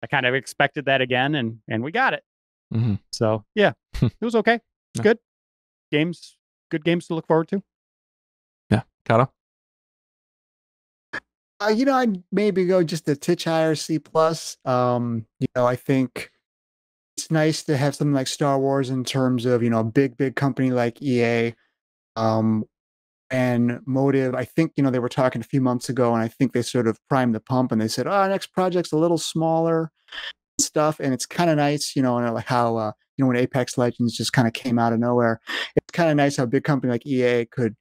I kind of expected that again, and we got it. Mm-hmm. So yeah, it was okay. It's good games to look forward to. Yeah, Kato. I'd maybe go just a titch higher, C+. I think it's nice to have something like Star Wars in terms of, a big company like EA. And Motive, I think, they were talking a few months ago, and I think they sort of primed the pump and they said, oh, next project's a little smaller and stuff. And it's kind of nice, like how, when Apex Legends just kind of came out of nowhere, it's kind of nice how a big company like EA could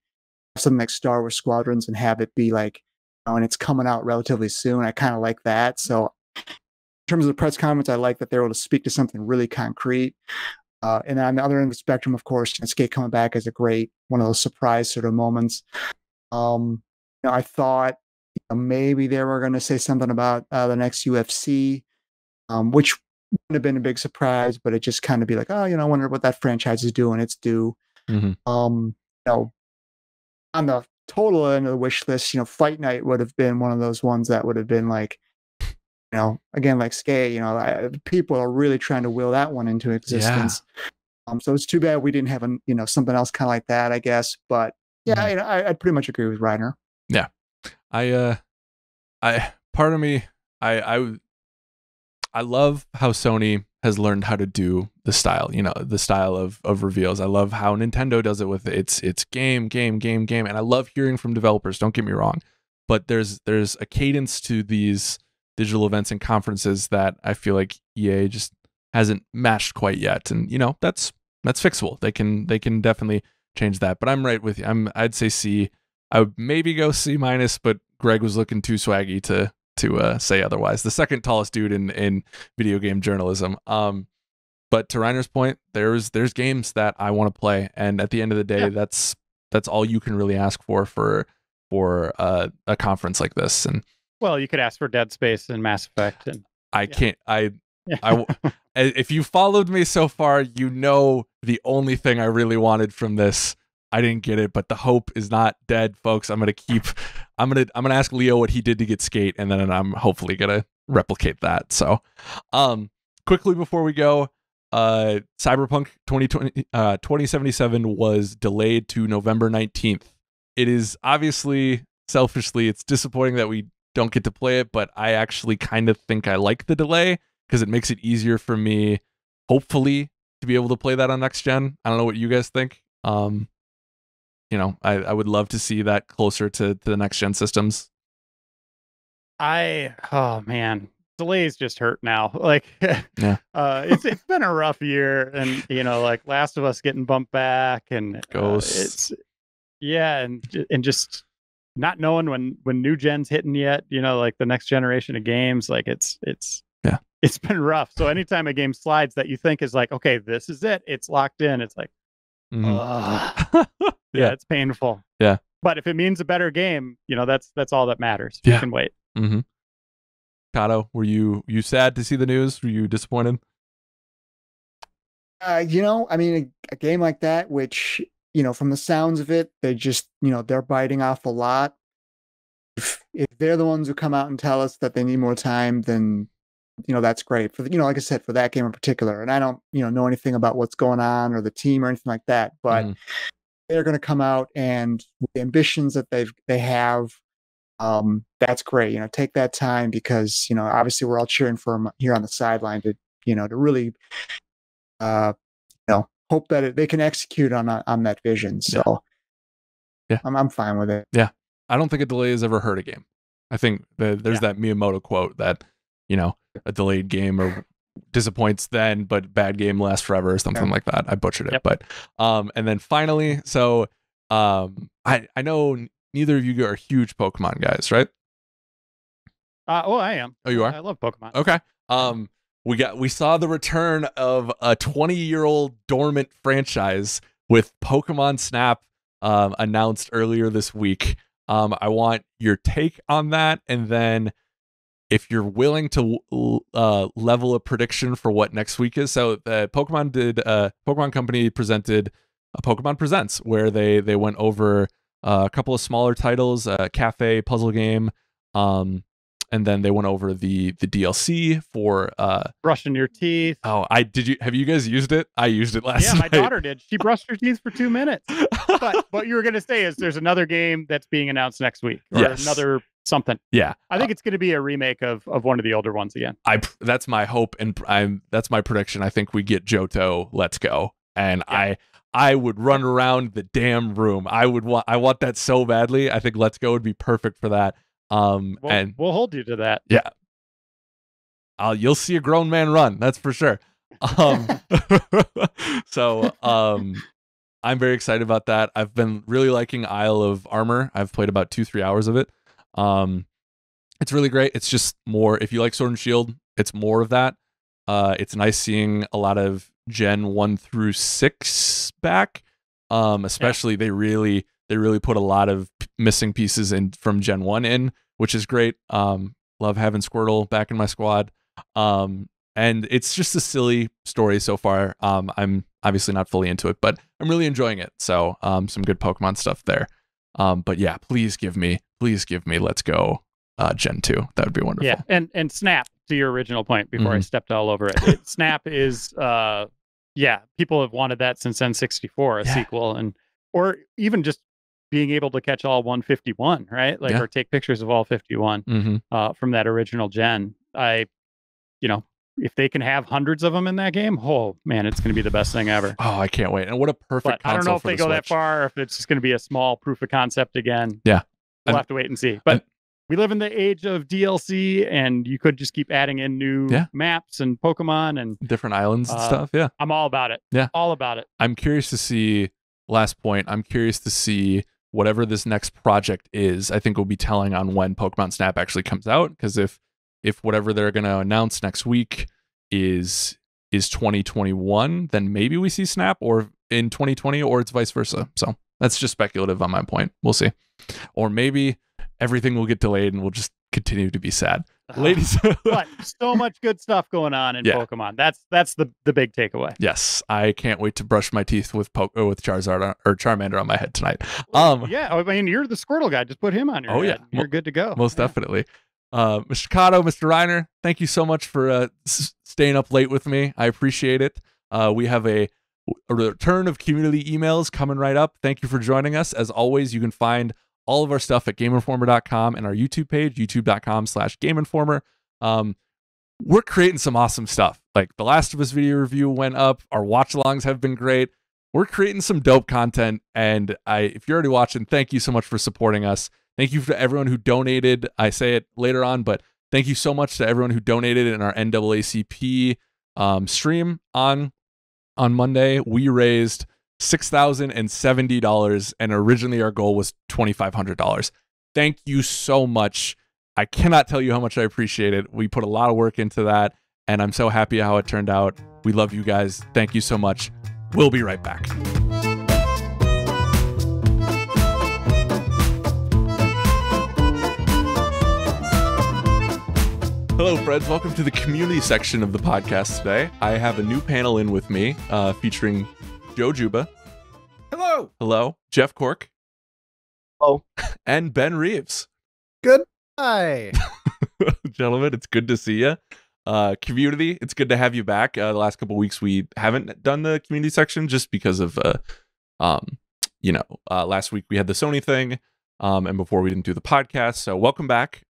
have something like Star Wars Squadrons and have it be like, and it's coming out relatively soon. I kind of like that. So in terms of the press comments, I like that they're able to speak to something really concrete. And then on the other end of the spectrum, of course, Skate coming back is a great, one of those surprise sort of moments. I thought maybe they were going to say something about the next UFC, which would have been a big surprise, but it just kind of be like, I wonder what that franchise is doing. It's due. Mm-hmm. On the total end of the wish list, Fight Night would have been one of those ones that would have been like, again, like Skate, people are really trying to will that one into existence. Yeah. So it's too bad we didn't have something else kind of like that, I guess. But yeah, I pretty much agree with Reiner. Yeah, part of me, I love how Sony has learned how to do the style, the style of reveals. I love how Nintendo does it with its game, and I love hearing from developers. Don't get me wrong, but there's a cadence to these digital events and conferences that I feel like EA just hasn't matched quite yet, and that's fixable. They can definitely change that. But I'm right with you. I'd say C. I would maybe go C-, but Greg was looking too swaggy to say otherwise. The second tallest dude in video game journalism. But to Reiner's point, there's games that I want to play, and at the end of the day, that's all you can really ask for a conference like this. And well, you could ask for Dead Space and Mass Effect, and I can't. If you followed me so far, the only thing I really wanted from this, I didn't get it, but the hope is not dead, folks. I'm gonna ask Leo what he did to get Skate, and then I'm hopefully gonna replicate that. So, quickly before we go, Cyberpunk 2077 was delayed to November 19th. It is obviously, selfishly, it's disappointing that we don't get to play it, but I actually kind of think I like the delay because it makes it easier for me, hopefully, to be able to play that on next gen. I don't know what you guys think. I would love to see that closer to the next gen systems. Oh man, delays just hurt now. Like, it's been a rough year, and like Last of Us getting bumped back, and Ghosts. And just not knowing when new gen's hitting yet. Like the next generation of games, like it's been rough. So anytime a game slides that you think is like, okay, this is it, it's locked in, it's like, it's painful. Yeah. But if it means a better game, that's all that matters. You can wait. Mm-hmm. Kato, were you sad to see the news? Were you disappointed? I mean, a game like that, which, from the sounds of it, they just, they're biting off a lot. If they're the ones who come out and tell us that they need more time, then, that's great. For like I said, for that game in particular. And I don't, know anything about what's going on or the team or anything like that. But they're going to come out, and with the ambitions that they have, that's great. Take that time, because obviously we're all cheering for them here on the sideline to really hope that they can execute on that vision. So I'm fine with it. Yeah, I don't think a delay has ever hurt a game. I think there's that Miyamoto quote that a delayed game or disappoints then, but bad game lasts forever or something like that. I butchered it. But and then finally, so I know neither of you are huge Pokemon guys, right? Well, I am. Oh, you are? I love Pokemon. Okay. We saw the return of a 20-year-old dormant franchise with Pokemon Snap announced earlier this week. I want your take on that, and then if you're willing to level a prediction for what next week is. So Pokemon Company presented a Pokemon Presents, where they went over a couple of smaller titles, a cafe puzzle game, and then they went over the DLC for brushing your teeth. Oh, have you guys used it? I used it last night. Yeah, my daughter did. She brushed her teeth for 2 minutes. But what you were going to say is there's another game that's being announced next week, or another something. Yeah, I think it's going to be a remake of one of the older ones again. That's my hope, and that's my prediction. I think we get Johto Let's Go, and I would run around the damn room. I want that so badly. I think Let's Go would be perfect for that. And we'll hold you to that. Yeah, you'll see a grown man run. That's for sure. So I'm very excited about that. I've been really liking Isle of Armor. I've played about 2-3 hours of it. It's really great. It's just more, if you like Sword and Shield, it's more of that. It's nice seeing a lot of Gen 1 through 6 back. Especially they really put a lot of missing pieces in from Gen 1 in, which is great. Love having Squirtle back in my squad. And it's just a silly story so far. I'm obviously not fully into it, but I'm really enjoying it. So some good Pokemon stuff there. But yeah, please give me Let's Go Gen 2. That would be wonderful. Yeah, and Snap, to your original point before I stepped all over it. Snap is people have wanted that since N64, a sequel, or even just being able to catch all 151, right? Like, or take pictures of all 51 from that original gen. If they can have hundreds of them in that game, oh man, it's going to be the best thing ever. Oh, I can't wait. And what a perfect console. I don't know if they go that far, or if it's just going to be a small proof of concept again. Yeah. We'll have to wait and see. But we live in the age of DLC, and you could just keep adding in new maps and Pokemon and different islands and stuff. Yeah. I'm all about it. Yeah. All about it. I'm curious to see, last point, I'm curious to see whatever this next project is. I think will be telling on when Pokemon Snap actually comes out, because if whatever they're going to announce next week is 2021, then maybe we see Snap or in 2020, or it's vice versa. So that's just speculative on my point. We'll see. Or maybe everything will get delayed and we'll just continue to be sad. Ladies, but so much good stuff going on in Pokemon. That's the big takeaway. Yes, I can't wait to brush my teeth with Charizard or Charmander on my head tonight. Yeah, I mean, you're the Squirtle guy. Just put him on your head. You're good to go. Most definitely. Mr. Kato, Mr. Reiner, thank you so much for staying up late with me. I appreciate it. We have a return of community emails coming right up. Thank you for joining us. As always, you can find all of our stuff at GameInformer.com and our YouTube page, youtube.com/GameInformer. We're creating some awesome stuff. Like the Last of Us video review went up. Our watch-alongs have been great. We're creating some dope content. And if you're already watching, thank you so much for supporting us. Thank you to everyone who donated. I say it later on, but thank you so much to everyone who donated in our NAACP stream on Monday. We raised $6,070, and originally our goal was $2,500. Thank you so much. I cannot tell you how much I appreciate it. We put a lot of work into that, and I'm so happy how it turned out. We love you guys. Thank you so much. We'll be right back. Hello, friends. Welcome to the community section of the podcast today. I have a new panel in with me featuring Juba. Hello. Hello. Jeff Cork. Hello. And Ben Reeves. Good. Hi. Gentlemen, it's good to see you. Community, it's good to have you back. The last couple of weeks we haven't done the community section just because of last week we had the Sony thing, and before we didn't do the podcast. So welcome back.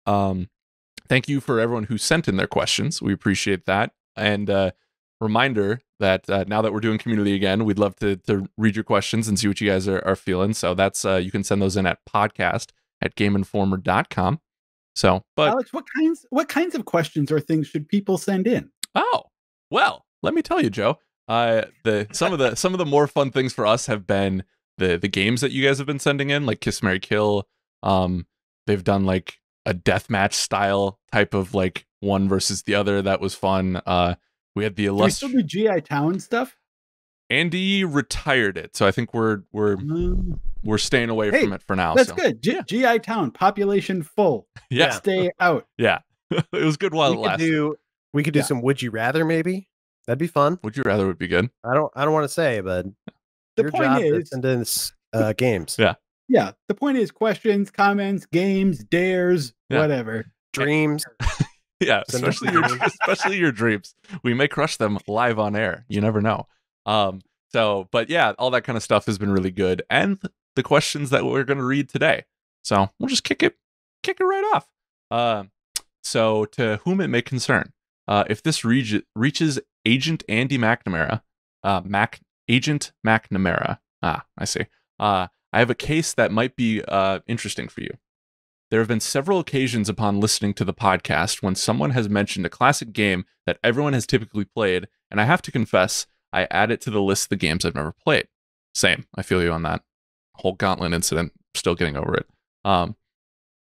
Thank you for everyone who sent in their questions. We appreciate that. And reminder that now that we're doing community again, we'd love to read your questions and see what you guys are feeling. So that's you can send those in at podcast@gameinformer.com. So, but Alex, what kinds of questions or things should people send in? Oh, Well, let me tell you, Joe. Some of the more fun things for us have been the games that you guys have been sending in, like Kiss, Marry, Kill. They've done like a deathmatch style type of like one versus the other. That was fun. We had the Do we still do GI Town stuff? Andy retired it, so I think we're staying away from it for now. That's so. good. GI Town, population full. Yeah, stay out. Yeah, it was good while it lasted. We could do some Would You Rather, maybe. That'd be fun. Would you rather would be good. I don't want to say, but the your point job is send in games. Yeah. The point is questions, comments, games, dares, whatever. Dreams. Yeah, especially your dreams. We may crush them live on air. You never know. But yeah, all that kind of stuff has been really good, and the questions that we're going to read today. So we'll just kick it right off. So to whom it may concern, if this reaches Agent Andy McNamara, Agent McNamara. I see. I have a case that might be interesting for you. There have been several occasions upon listening to the podcast when someone has mentioned a classic game that everyone has typically played, and I have to confess, I add it to the list of the games I've never played. Same. I feel you on that. Whole Gauntlet incident, still getting over it.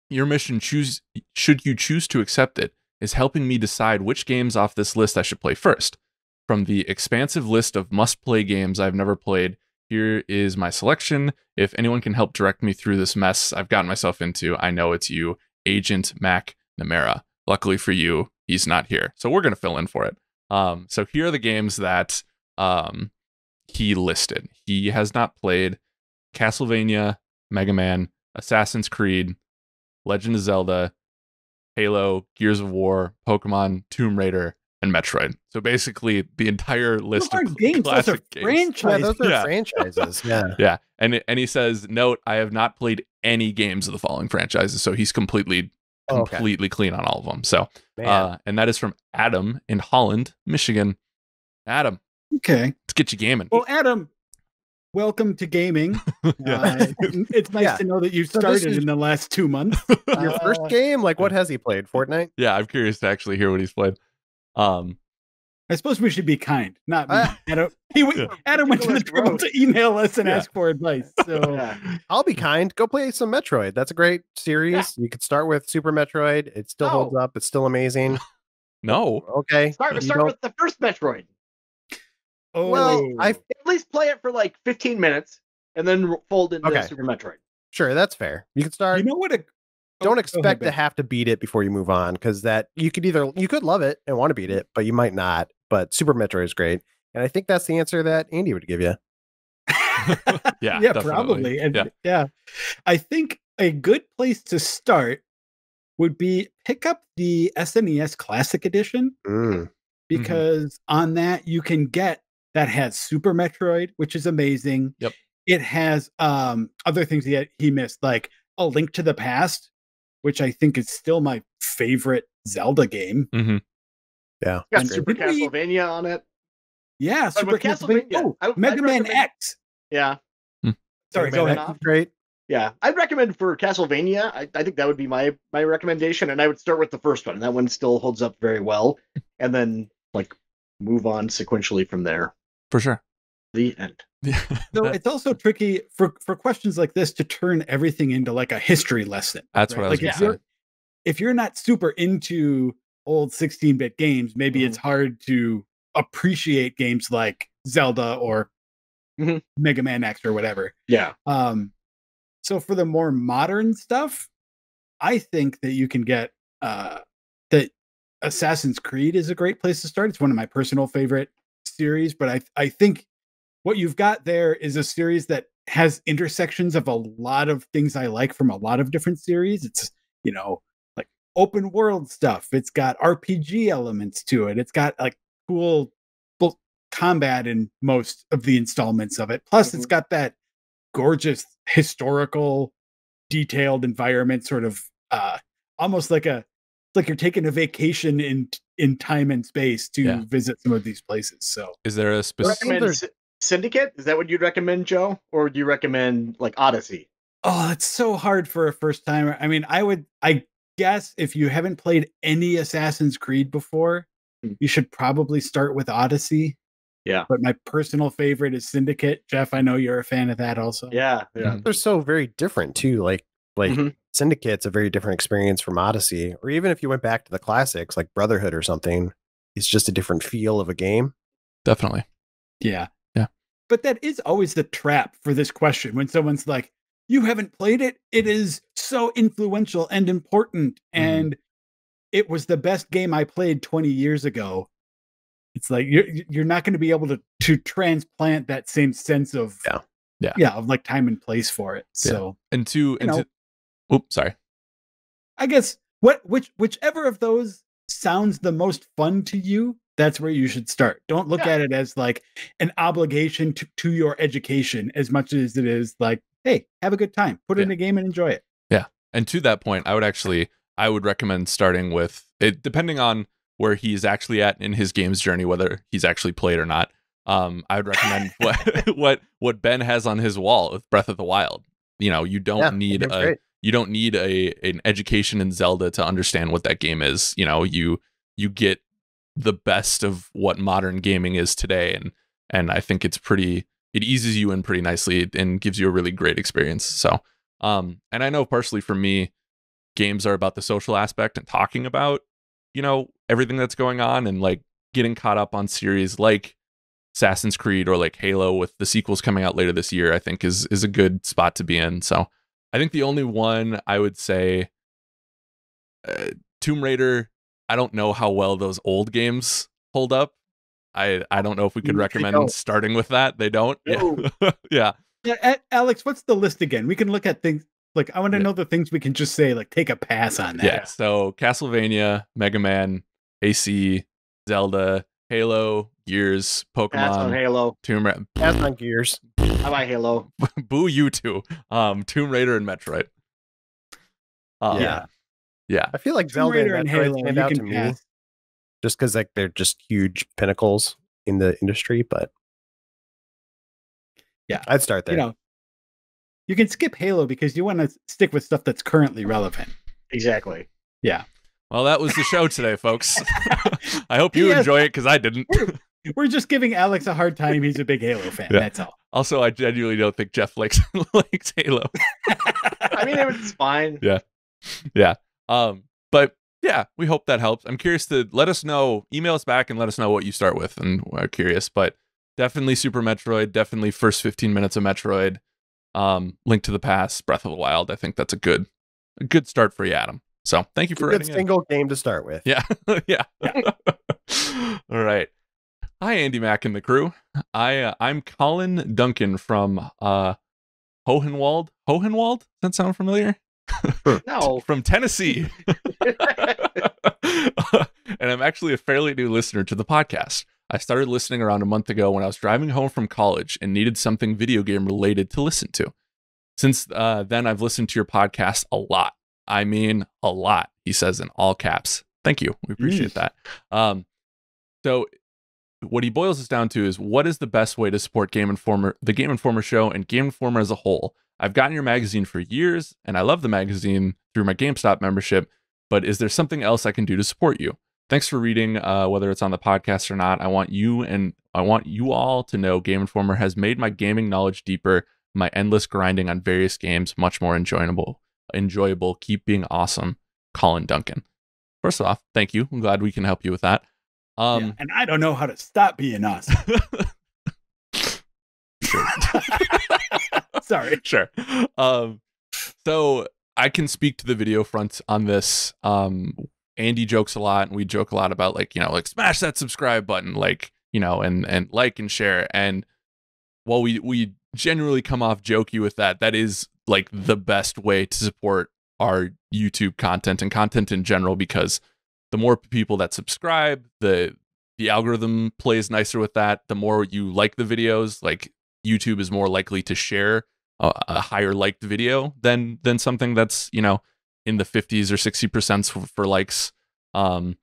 Your mission, should you choose to accept it, is helping me decide which games off this list I should play first. From the expansive list of must-play games I've never played, here is my selection. If anyone can help direct me through this mess I've gotten myself into, I know it's you, Agent McNamara. Luckily for you, he's not here, so we're going to fill in for it. So here are the games that he listed. He has not played Castlevania, Mega Man, Assassin's Creed, Legend of Zelda, Halo, Gears of War, Pokemon, Tomb Raider, and Metroid. So basically, the entire list of games. classic games. Franchises. Those are franchises. Yeah. Yeah. And he says, note, I have not played any games of the following franchises. So he's completely clean on all of them. So, and that is from Adam in Holland, Michigan. Adam. Okay. Let's get you gaming. Well, Adam, welcome to gaming. It's nice to know that you started in the last 2 months. Your first game? Like, what has he played? Fortnite? Yeah, I'm curious to actually hear what he's played. I suppose we should be kind, not me. Adam went to the trouble to email us and ask for advice. So I'll be kind. Go play some Metroid. That's a great series. You could start with Super Metroid. It still holds up. It's still amazing. No. Okay. Start with the first Metroid. Oh, well, I at least play it for like 15 minutes and then fold into Super Metroid. Sure, that's fair. You could start. You know what? Don't expect to have to beat it before you move on, because that you could love it and want to beat it, but you might not. But Super Metroid is great, and I think that's the answer that Andy would give you. Yeah, probably. And I think a good place to start would be pick up the SNES Classic Edition, because on that you can get that has Super Metroid, which is amazing. Yep. It has other things he missed, like A Link to the Past, which I think is still my favorite Zelda game. Yeah. Got Super Castlevania on it. Yeah, Super Castlevania. Oh, Mega Man X. Yeah. Sorry, go ahead. Great. Yeah, I'd recommend for Castlevania. I think that would be my recommendation, and I would start with the first one. That one still holds up very well, and then like move on sequentially from there. For sure. The end. So it's also tricky for questions like this to turn everything into like a history lesson. That's what I was going to say. If you're not super into old 16-bit games, maybe it's hard to appreciate games like Zelda or Mega Man X or whatever. Yeah. So for the more modern stuff, I think that you can get that Assassin's Creed is a great place to start. It's one of my personal favorite series, but I think what you've got there is a series that has intersections of a lot of things I like from a lot of different series. It's, like open world stuff. It's got RPG elements to it. It's got like cool combat in most of the installments of it. Plus it's got that gorgeous historical detailed environment, sort of almost like you're taking a vacation in time and space to visit some of these places. So is there a specific Syndicate? Is that what you'd recommend, Joe? Or would you recommend like Odyssey? Oh, it's so hard for a first timer. I mean, I guess if you haven't played any Assassin's Creed before, you should probably start with Odyssey. Yeah. But my personal favorite is Syndicate. Jeff, I know you're a fan of that also. Yeah. They're so very different too. Like Syndicate's a very different experience from Odyssey. Or even if you went back to the classics like Brotherhood or something, it's just a different feel of a game. Definitely. Yeah. Yeah. But that is always the trap for this question when someone's like, you haven't played it? It is so influential and important. And it was the best game I played 20 years ago. It's like you're not going to be able to transplant that same sense of of like time and place for it. So sorry. I guess whichever of those sounds the most fun to you, that's where you should start. Don't look at it as like an obligation to your education as much as it is like, hey, have a good time. Put it in a game and enjoy it. Yeah. And to that point, I would recommend starting with it, depending on where he's actually at in his game's journey, whether he's actually played or not. I would recommend what Ben has on his wall with Breath of the Wild. You don't need an education in Zelda to understand what that game is. You get the best of what modern gaming is today, and I think it eases you in pretty nicely and gives you a really great experience. So and I know partially for me, games are about the social aspect and talking about everything that's going on, and like getting caught up on series like Assassin's Creed or like Halo with the sequels coming out later this year, I think is a good spot to be in. So I think the only one I would say, Tomb Raider. I don't know how well those old games hold up. I don't know if we could recommend starting with that. They don't. No. Yeah. Alex, what's the list again? We can look at things. Like, I want to know the things we can just say, like, take a pass on that. Yeah, so Castlevania, Mega Man, AC, Zelda, Halo, Gears, Pokemon. Pass on Halo. Tomb Raider. Pass on Gears. I like Halo. Boo you two. Tomb Raider and Metroid. Yeah. I feel like Tomb Zelda Raider and and Metroid Halo, stand you out can to me. pass. Just because like they're just huge pinnacles in the industry, but I'd start there. You can skip Halo because you want to stick with stuff that's currently relevant. Exactly. Yeah. Well, that was the show today, folks. I hope you enjoy it because I didn't. We're just giving Alex a hard time. He's a big Halo fan. Yeah. That's all. Also, I genuinely don't think Jeff likes Halo. I mean, it's fine. Yeah. But yeah, we hope that helps. I'm curious to let us know. Email us back and let us know what you start with, and we're curious. But definitely Super Metroid. Definitely first 15 minutes of Metroid. Link to the Past, Breath of the Wild. I think that's a good start for you, Adam. So thank you for a good single game to start with. Yeah. Yeah. All right. Hi, Andy Mack and the crew. I'm Colin Duncan from Hohenwald. Hohenwald? Does that sound familiar? No. From Tennessee. And I'm actually a fairly new listener to the podcast. I started listening around a month ago when I was driving home from college and needed something video game related to listen to. Since then, I've listened to your podcast a lot. I mean, a lot, he says in all caps. Thank you. We appreciate that. So what he boils this down to is, what is the best way to support Game Informer, the Game Informer show, and Game Informer as a whole? I've gotten your magazine for years, and I love the magazine through my GameStop membership, but is there something else I can do to support you? Thanks for reading, whether it's on the podcast or not. I want you all to know Game Informer has made my gaming knowledge deeper, my endless grinding on various games much more enjoyable. Keep being awesome, Colin Duncan. First off, thank you. I'm glad we can help you with that. And I don't know how to stop being awesome. Sure. Sorry. Sure. So I can speak to the video front on this. Andy jokes a lot, and we joke a lot about like smash that subscribe button, and like and share. And while we generally come off jokey with that, that is like the best way to support our YouTube content and content in general, because the more people that subscribe, the algorithm plays nicer with that. The more you like the videos, like YouTube is more likely to share a higher liked video than something that's in the 50s or 60% for likes. And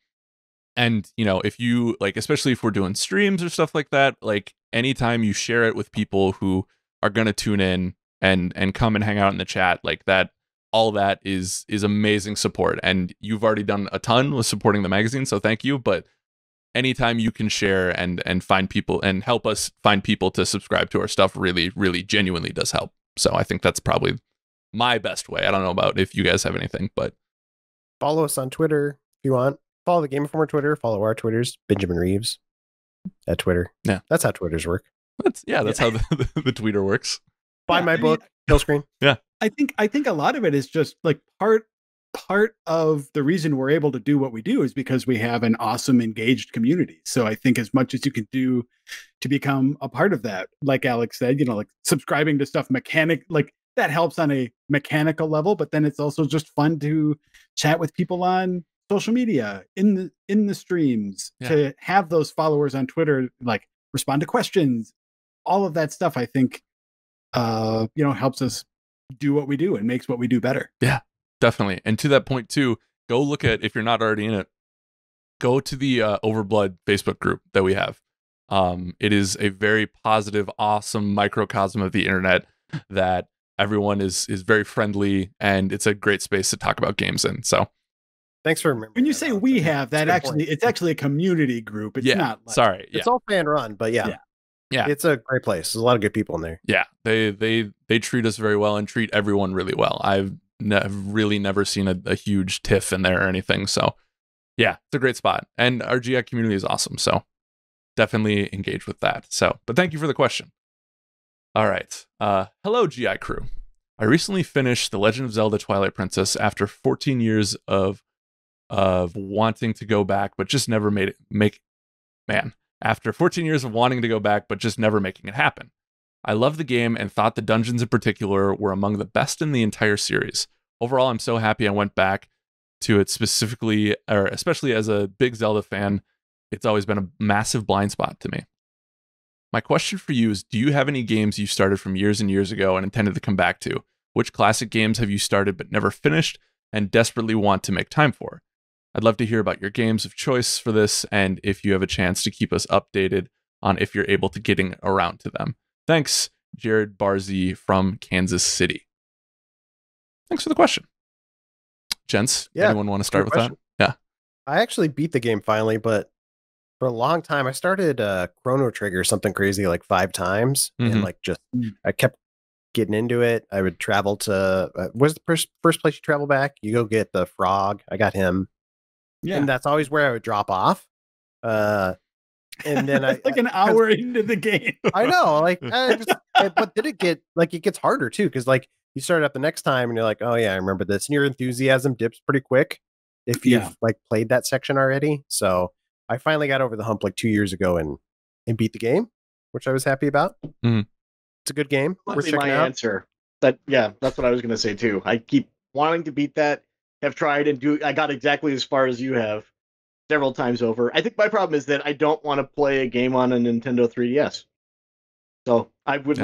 if you like, especially if we're doing streams or stuff like that, like anytime you share it with people who are going to tune in and come and hang out in the chat, like that, all that is amazing support. And you've already done a ton with supporting the magazine, so thank you. But anytime you can share and find people and help us find people to subscribe to our stuff really, really genuinely does help. So I think that's probably my best way. I don't know about if you guys have anything, but follow us on Twitter if you want. Follow the Game Informer Twitter. Follow our Twitters. Benjamin Reeves at Twitter. Yeah, that's how Twitters work. That's how the tweeter works. Buy my book, Kill Screen. Yeah, I think a lot of it is just like part of the reason we're able to do what we do is because we have an awesome engaged community. So I think as much as you can do to become a part of that, like Alex said, like subscribing to stuff like that helps on a mechanical level, but then it's also just fun to chat with people on social media, in the streams, to have those followers on Twitter, like respond to questions, all of that stuff. I think helps us do what we do and makes what we do better. Yeah, definitely. And to that point too, go look at, if you're not already in it, go to the Overblood Facebook group that we have. It is a very positive, awesome microcosm of the internet that everyone is very friendly, and it's a great space to talk about games in. So thanks for remembering. When you say we have that, it's actually a community group. It's not like, sorry. It's all fan run, but yeah, it's a great place. There's a lot of good people in there. Yeah, they treat us very well and treat everyone really well. I've really never seen a huge tiff in there or anything. So yeah, it's a great spot, and our GI community is awesome. So definitely engage with that. So, but thank you for the question. All right. Hello, GI crew. I recently finished The Legend of Zelda Twilight Princess after 14 years of wanting to go back, but just never after 14 years of wanting to go back, but just never making it happen. I love the game and thought the dungeons in particular were among the best in the entire series. Overall, I'm so happy I went back to it especially as a big Zelda fan. It's always been a massive blind spot to me. My question for you is, do you have any games you started from years and years ago and intended to come back to? Which classic games have you started but never finished and desperately want to make time for? I'd love to hear about your games of choice for this, and if you have a chance to keep us updated on if you're able to getting around to them. Thanks, Jared Barzy from Kansas City. Thanks for the question. Gents, anyone want to start with that? Yeah. I actually beat the game finally, but for a long time, I started Chrono Trigger, something crazy, like 5 times. And like I kept getting into it. I would travel to, where's the first place you travel back? You go get the frog. I got him. Yeah. And that's always where I would drop off. And then it's like an hour into the game. I know. Like, but did it get, like, it gets harder too. Cause like you start up the next time and you're like, oh yeah, I remember this. And your enthusiasm dips pretty quick if you've like played that section already. So I finally got over the hump like 2 years ago and beat the game, which I was happy about. It's a good game. Worth checking out. Answer. That's what I was going to say too. I keep wanting to beat that. Have tried and I got exactly as far as you have several times over. I think my problem is that I don't want to play a game on a Nintendo 3DS. So I would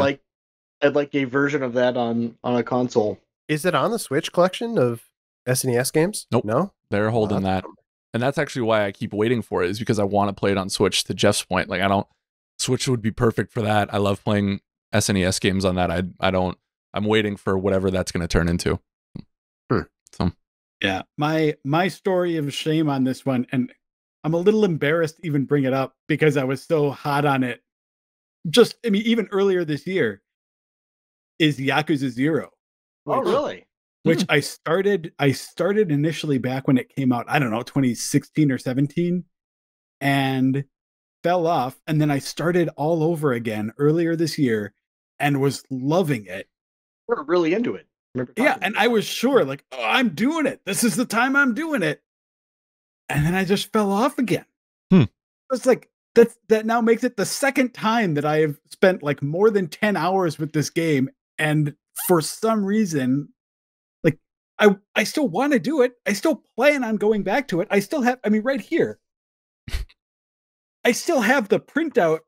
I'd like a version of that on a console. Is it on the Switch collection of SNES games? Nope. No? They're holding that. And that's actually why I keep waiting for it, is because I want to play it on Switch, to Jeff's point. Like, Switch would be perfect for that. I love playing SNES games on that. I'm waiting for whatever that's going to turn into. So. Yeah. My story of shame on this one, and I'm a little embarrassed to even bring it up because I was so hot on it. Even earlier this year, is Yakuza 0. Oh, really? Which I started initially back when it came out, I don't know, 2016 or 17, and fell off. And then I started all over again earlier this year and was loving it. We're really into it. Yeah, and I was sure, like, oh, I'm doing it. This is the time I'm doing it. And then I just fell off again. It's like, that now makes it the second time that I have spent like more than 10 hours with this game. And for some reason, like, I still want to do it. I still plan on going back to it. I still have, right here, I still have the printout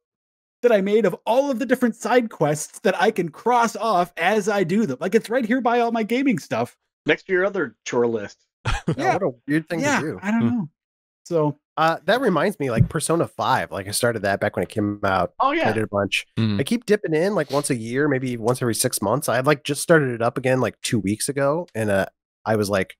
that I made of all of the different side quests that I can cross off as I do them. Like, it's right here by all my gaming stuff. Next to your other chore list. Yeah. What a weird thing to do. I don't know. So that reminds me, like Persona 5. Like, I started that back when it came out. Oh yeah. Played it a bunch. I keep dipping in like once a year, maybe once every 6 months. I had like just started it up again like 2 weeks ago, and I was like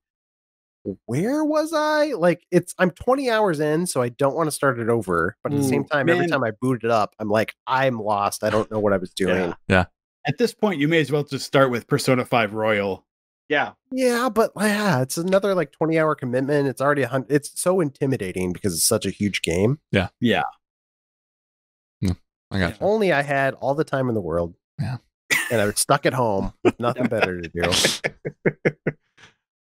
where was I? Like I'm 20 hours in, so I don't want to start it over. But at the same time, every time I boot it up, I'm like, I'm lost. I don't know what I was doing. Yeah. At this point, you may as well just start with Persona 5 Royal. Yeah. Yeah, but it's another like 20-hour commitment. It's already it's so intimidating because it's such a huge game. Yeah. Yeah. I got you. Only I had all the time in the world. Yeah. And I was stuck at home with nothing better to do.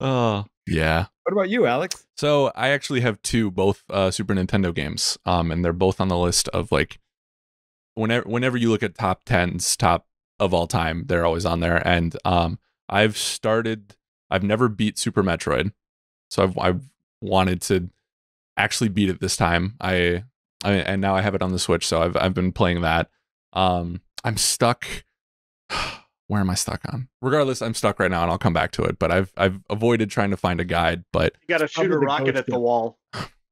Oh, yeah. What about you, Alex? So I actually have two, both Super Nintendo games. And they're both on the list of like whenever you look at top 10s, top of all time, they're always on there. And I've never beat Super Metroid. So I've wanted to actually beat it this time. And now I have it on the Switch, so I've been playing that. I'm stuck. Where am I stuck on? Regardless, I'm stuck right now, and I'll come back to it. But I've avoided trying to find a guide. But you got to shoot a rocket at the wall.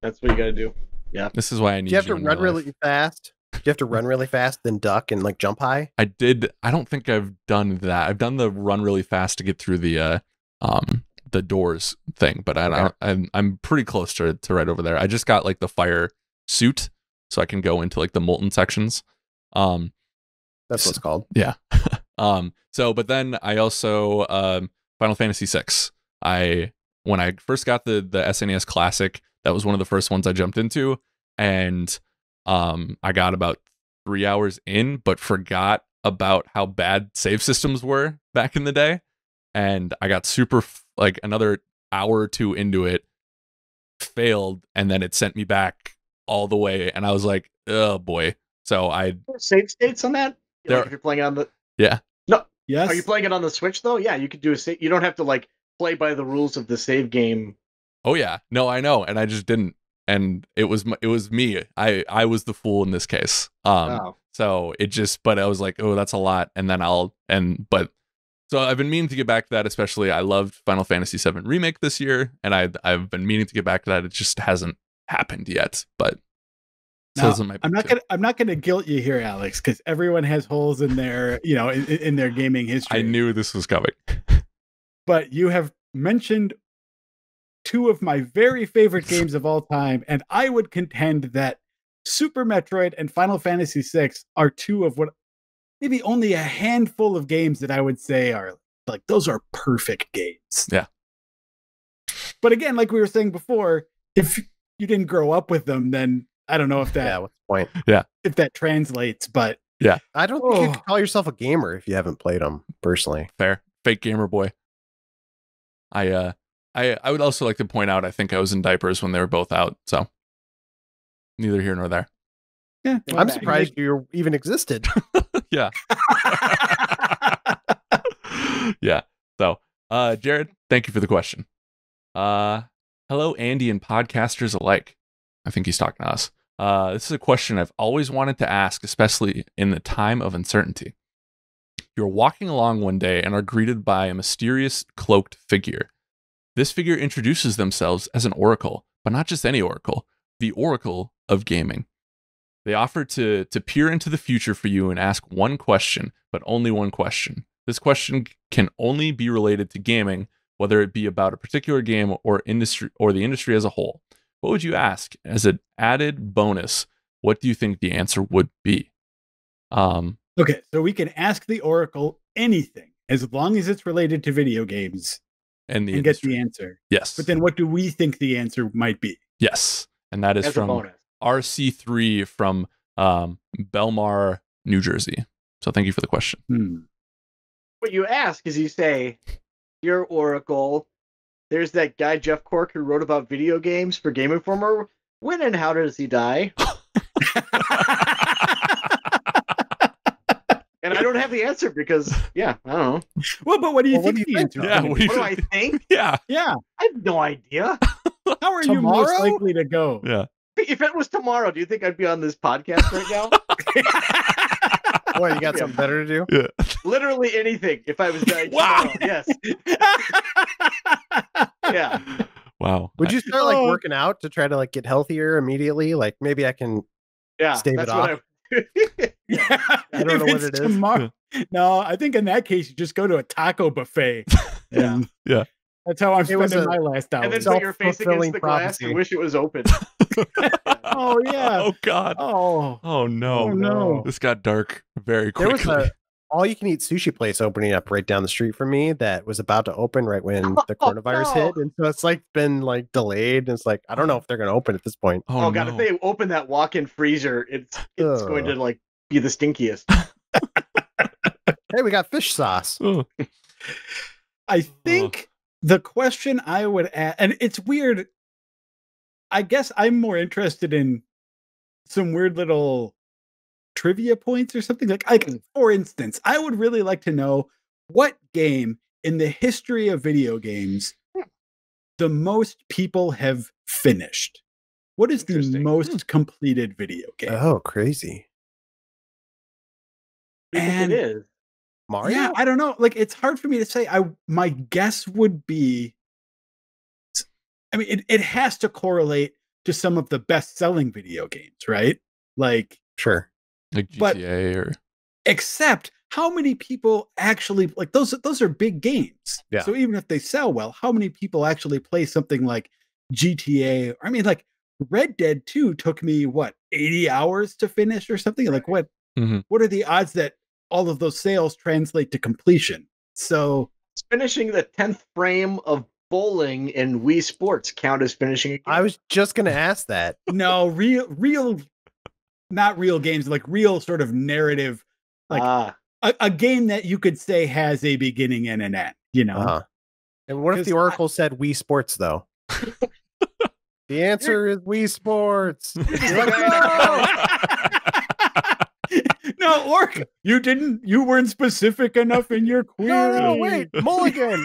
That's what you got to do. Yeah. This is why I need. Do you have to run really fast? Do you have to run really fast, then duck and like jump high? I did. I don't think I've done that. I've done the run really fast to get through the doors thing, but I'm pretty close to right over there. I just got like the fire suit, so I can go into like the molten sections. That's what it's called. Yeah. But then I also Final Fantasy VI. When I first got the SNES Classic, that was one of the first ones I jumped into, and I got about 3 hours in, but forgot about how bad save systems were back in the day, and I got super like another hour or two into it, failed, and then it sent me back all the way, and I was like, oh boy. So I save states on that. Like if you're playing on the no. Yes. Are you playing it on the Switch though? Yeah, you could do a save. You don't have to like play by the rules of the save game. Oh yeah, no, I know, and I just didn't, and it was me. I was the fool in this case. So it just, but I was like, oh, that's a lot, and then so I've been meaning to get back to that. Especially, I loved Final Fantasy VII Remake this year, and I've been meaning to get back to that. It just hasn't happened yet, but. Now, I'm not gonna guilt you here, Alex, because everyone has holes in their in their gaming history. I knew this was coming. But you have mentioned two of my very favorite games of all time, and I would contend that Super Metroid and Final Fantasy VI are two of what maybe only a handful of games that I would say are like those are perfect games. Yeah. But again, like we were saying before, if you didn't grow up with them, then I don't know if that. What's the point? Yeah, if that translates, but yeah, I don't think you can call yourself a gamer if you haven't played them. Personally, fair, fake gamer boy. I would also like to point out, I think I was in diapers when they were both out, so neither here nor there. Yeah, I'm surprised you even existed. Yeah, yeah. So, Jared, thank you for the question. Hello, Andy and podcasters alike. I think he's talking to us. This is a question I've always wanted to ask, especially in the time of uncertainty. You're walking along one day and are greeted by a mysterious cloaked figure. This figure introduces themselves as an oracle, but not just any oracle, the Oracle of Gaming. They offer to peer into the future for you and ask one question, but only one question. This question can only be related to gaming, whether it be about a particular game or industry or the industry as a whole. What would you ask? As an added bonus, what do you think the answer would be? Okay, so we can ask the Oracle anything as long as it's related to video games and get the answer. Yes. But then what do we think the answer might be? Yes. And that is from RC3 from Belmar, New Jersey. So thank you for the question. What you ask is you say, "Your Oracle, there's that guy, Jeff Cork, who wrote about video games for Game Informer. When and how does he die?" And I don't have the answer because, I don't know. Well, but what do you think the answer? Yeah, what do I think? Yeah. Yeah. I have no idea. How are you most likely to go? Yeah. If it was tomorrow, do you think I'd be on this podcast right now? What, you got something better to do? Yeah. Literally anything. If I was dying tomorrow, yes. Yeah. Wow. Would you start like working out to try to like get healthier immediately? Like maybe I can stave it off. I don't know what it is. Tomorrow. No, I think in that case you just go to a taco buffet. Yeah. That's how I'm spending my last hour. And then put your face against the glass and wish it was open. Oh yeah. Oh God. Oh no. Oh no. This got dark very quickly. There was a all-you-can-eat sushi place opening up right down the street from me that was about to open right when the coronavirus hit, and so it's like been like delayed. And it's like I don't know if they're going to open at this point. Oh God, if they open that walk-in freezer, it's going to like be the stinkiest. Hey, we got fish sauce. I think the question I would ask, and it's weird. I guess I'm more interested in some weird little trivia points or something like for instance, I would really like to know what game in the history of video games the most people have finished. What is the most completed video game? Oh, crazy. And it is Mario. Yeah, I don't know. Like, it's hard for me to say. My guess would be, I mean, it has to correlate to some of the best-selling video games, right? Like, sure. Like GTA or except how many people actually like those are big games. Yeah. So even if they sell well, how many people actually play something like GTA? I mean, like Red Dead 2 took me 80 hours to finish or something. Like what are the odds that all of those sales translate to completion? So finishing the 10th frame of bowling in Wii Sports count as finishing a game? I was just going to ask that. No, real not real games, like real sort of narrative, like a game that you could say has a beginning and an end, you know? And what if the Oracle said Wii Sports, though? The answer is Wii Sports. No, Oracle, you weren't specific enough in your query. No, wait, Mulligan.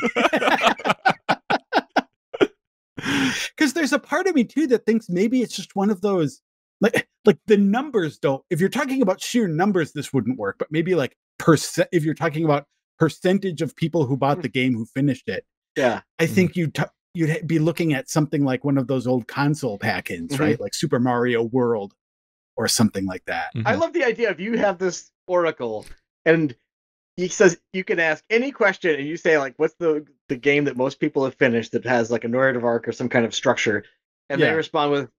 Because there's a part of me, too, that thinks maybe it's just one of those, like the numbers don't, if you're talking about sheer numbers, this wouldn't work, but maybe like if you're talking about percentage of people who bought the game who finished it. Yeah. I think you'd be looking at something like one of those old console pack-ins, right? Like Super Mario World or something like that. I love the idea of you have this Oracle and he says you can ask any question and you say like, what's the game that most people have finished that has like a narrative arc or some kind of structure? And they respond with,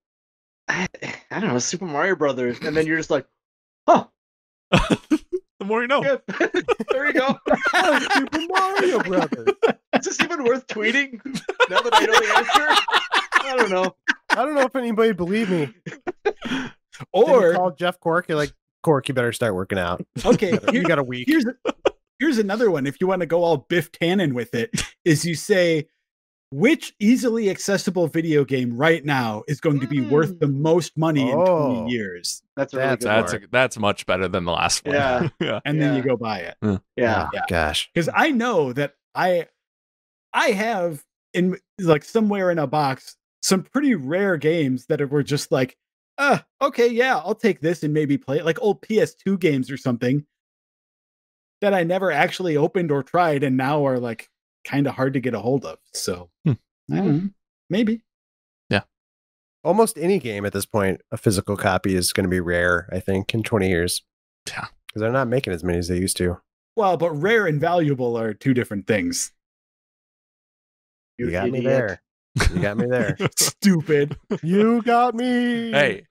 I don't know, Super Mario Brothers. And then you're just like, huh. The more you know. Yeah. There you go. Super Mario Brothers. Is this even worth tweeting now that I know the answer? I don't know. I don't know if anybody believed me. Or call Jeff Cork. You're like, Cork, you better start working out. Okay. You got a week. Here's another one. If you want to go all Biff Tannen with it, is you say, which easily accessible video game right now is going to be worth the most money in 20 years? That's a really good that's much better than the last one. Yeah. Yeah. And then you go buy it. Yeah. Oh, gosh. Because I know that I have in like somewhere in a box some pretty rare games that were just like, okay, yeah, I'll take this and maybe play it. Like old PS2 games or something that I never actually opened or tried and now are like kind of hard to get a hold of. So I don't know, maybe. Yeah. Almost any game at this point, a physical copy is going to be rare, I think, in 20 years. Yeah. Because they're not making as many as they used to. Well, but rare and valuable are two different things. You got me there. You got me there. Stupid. You got me. Hey,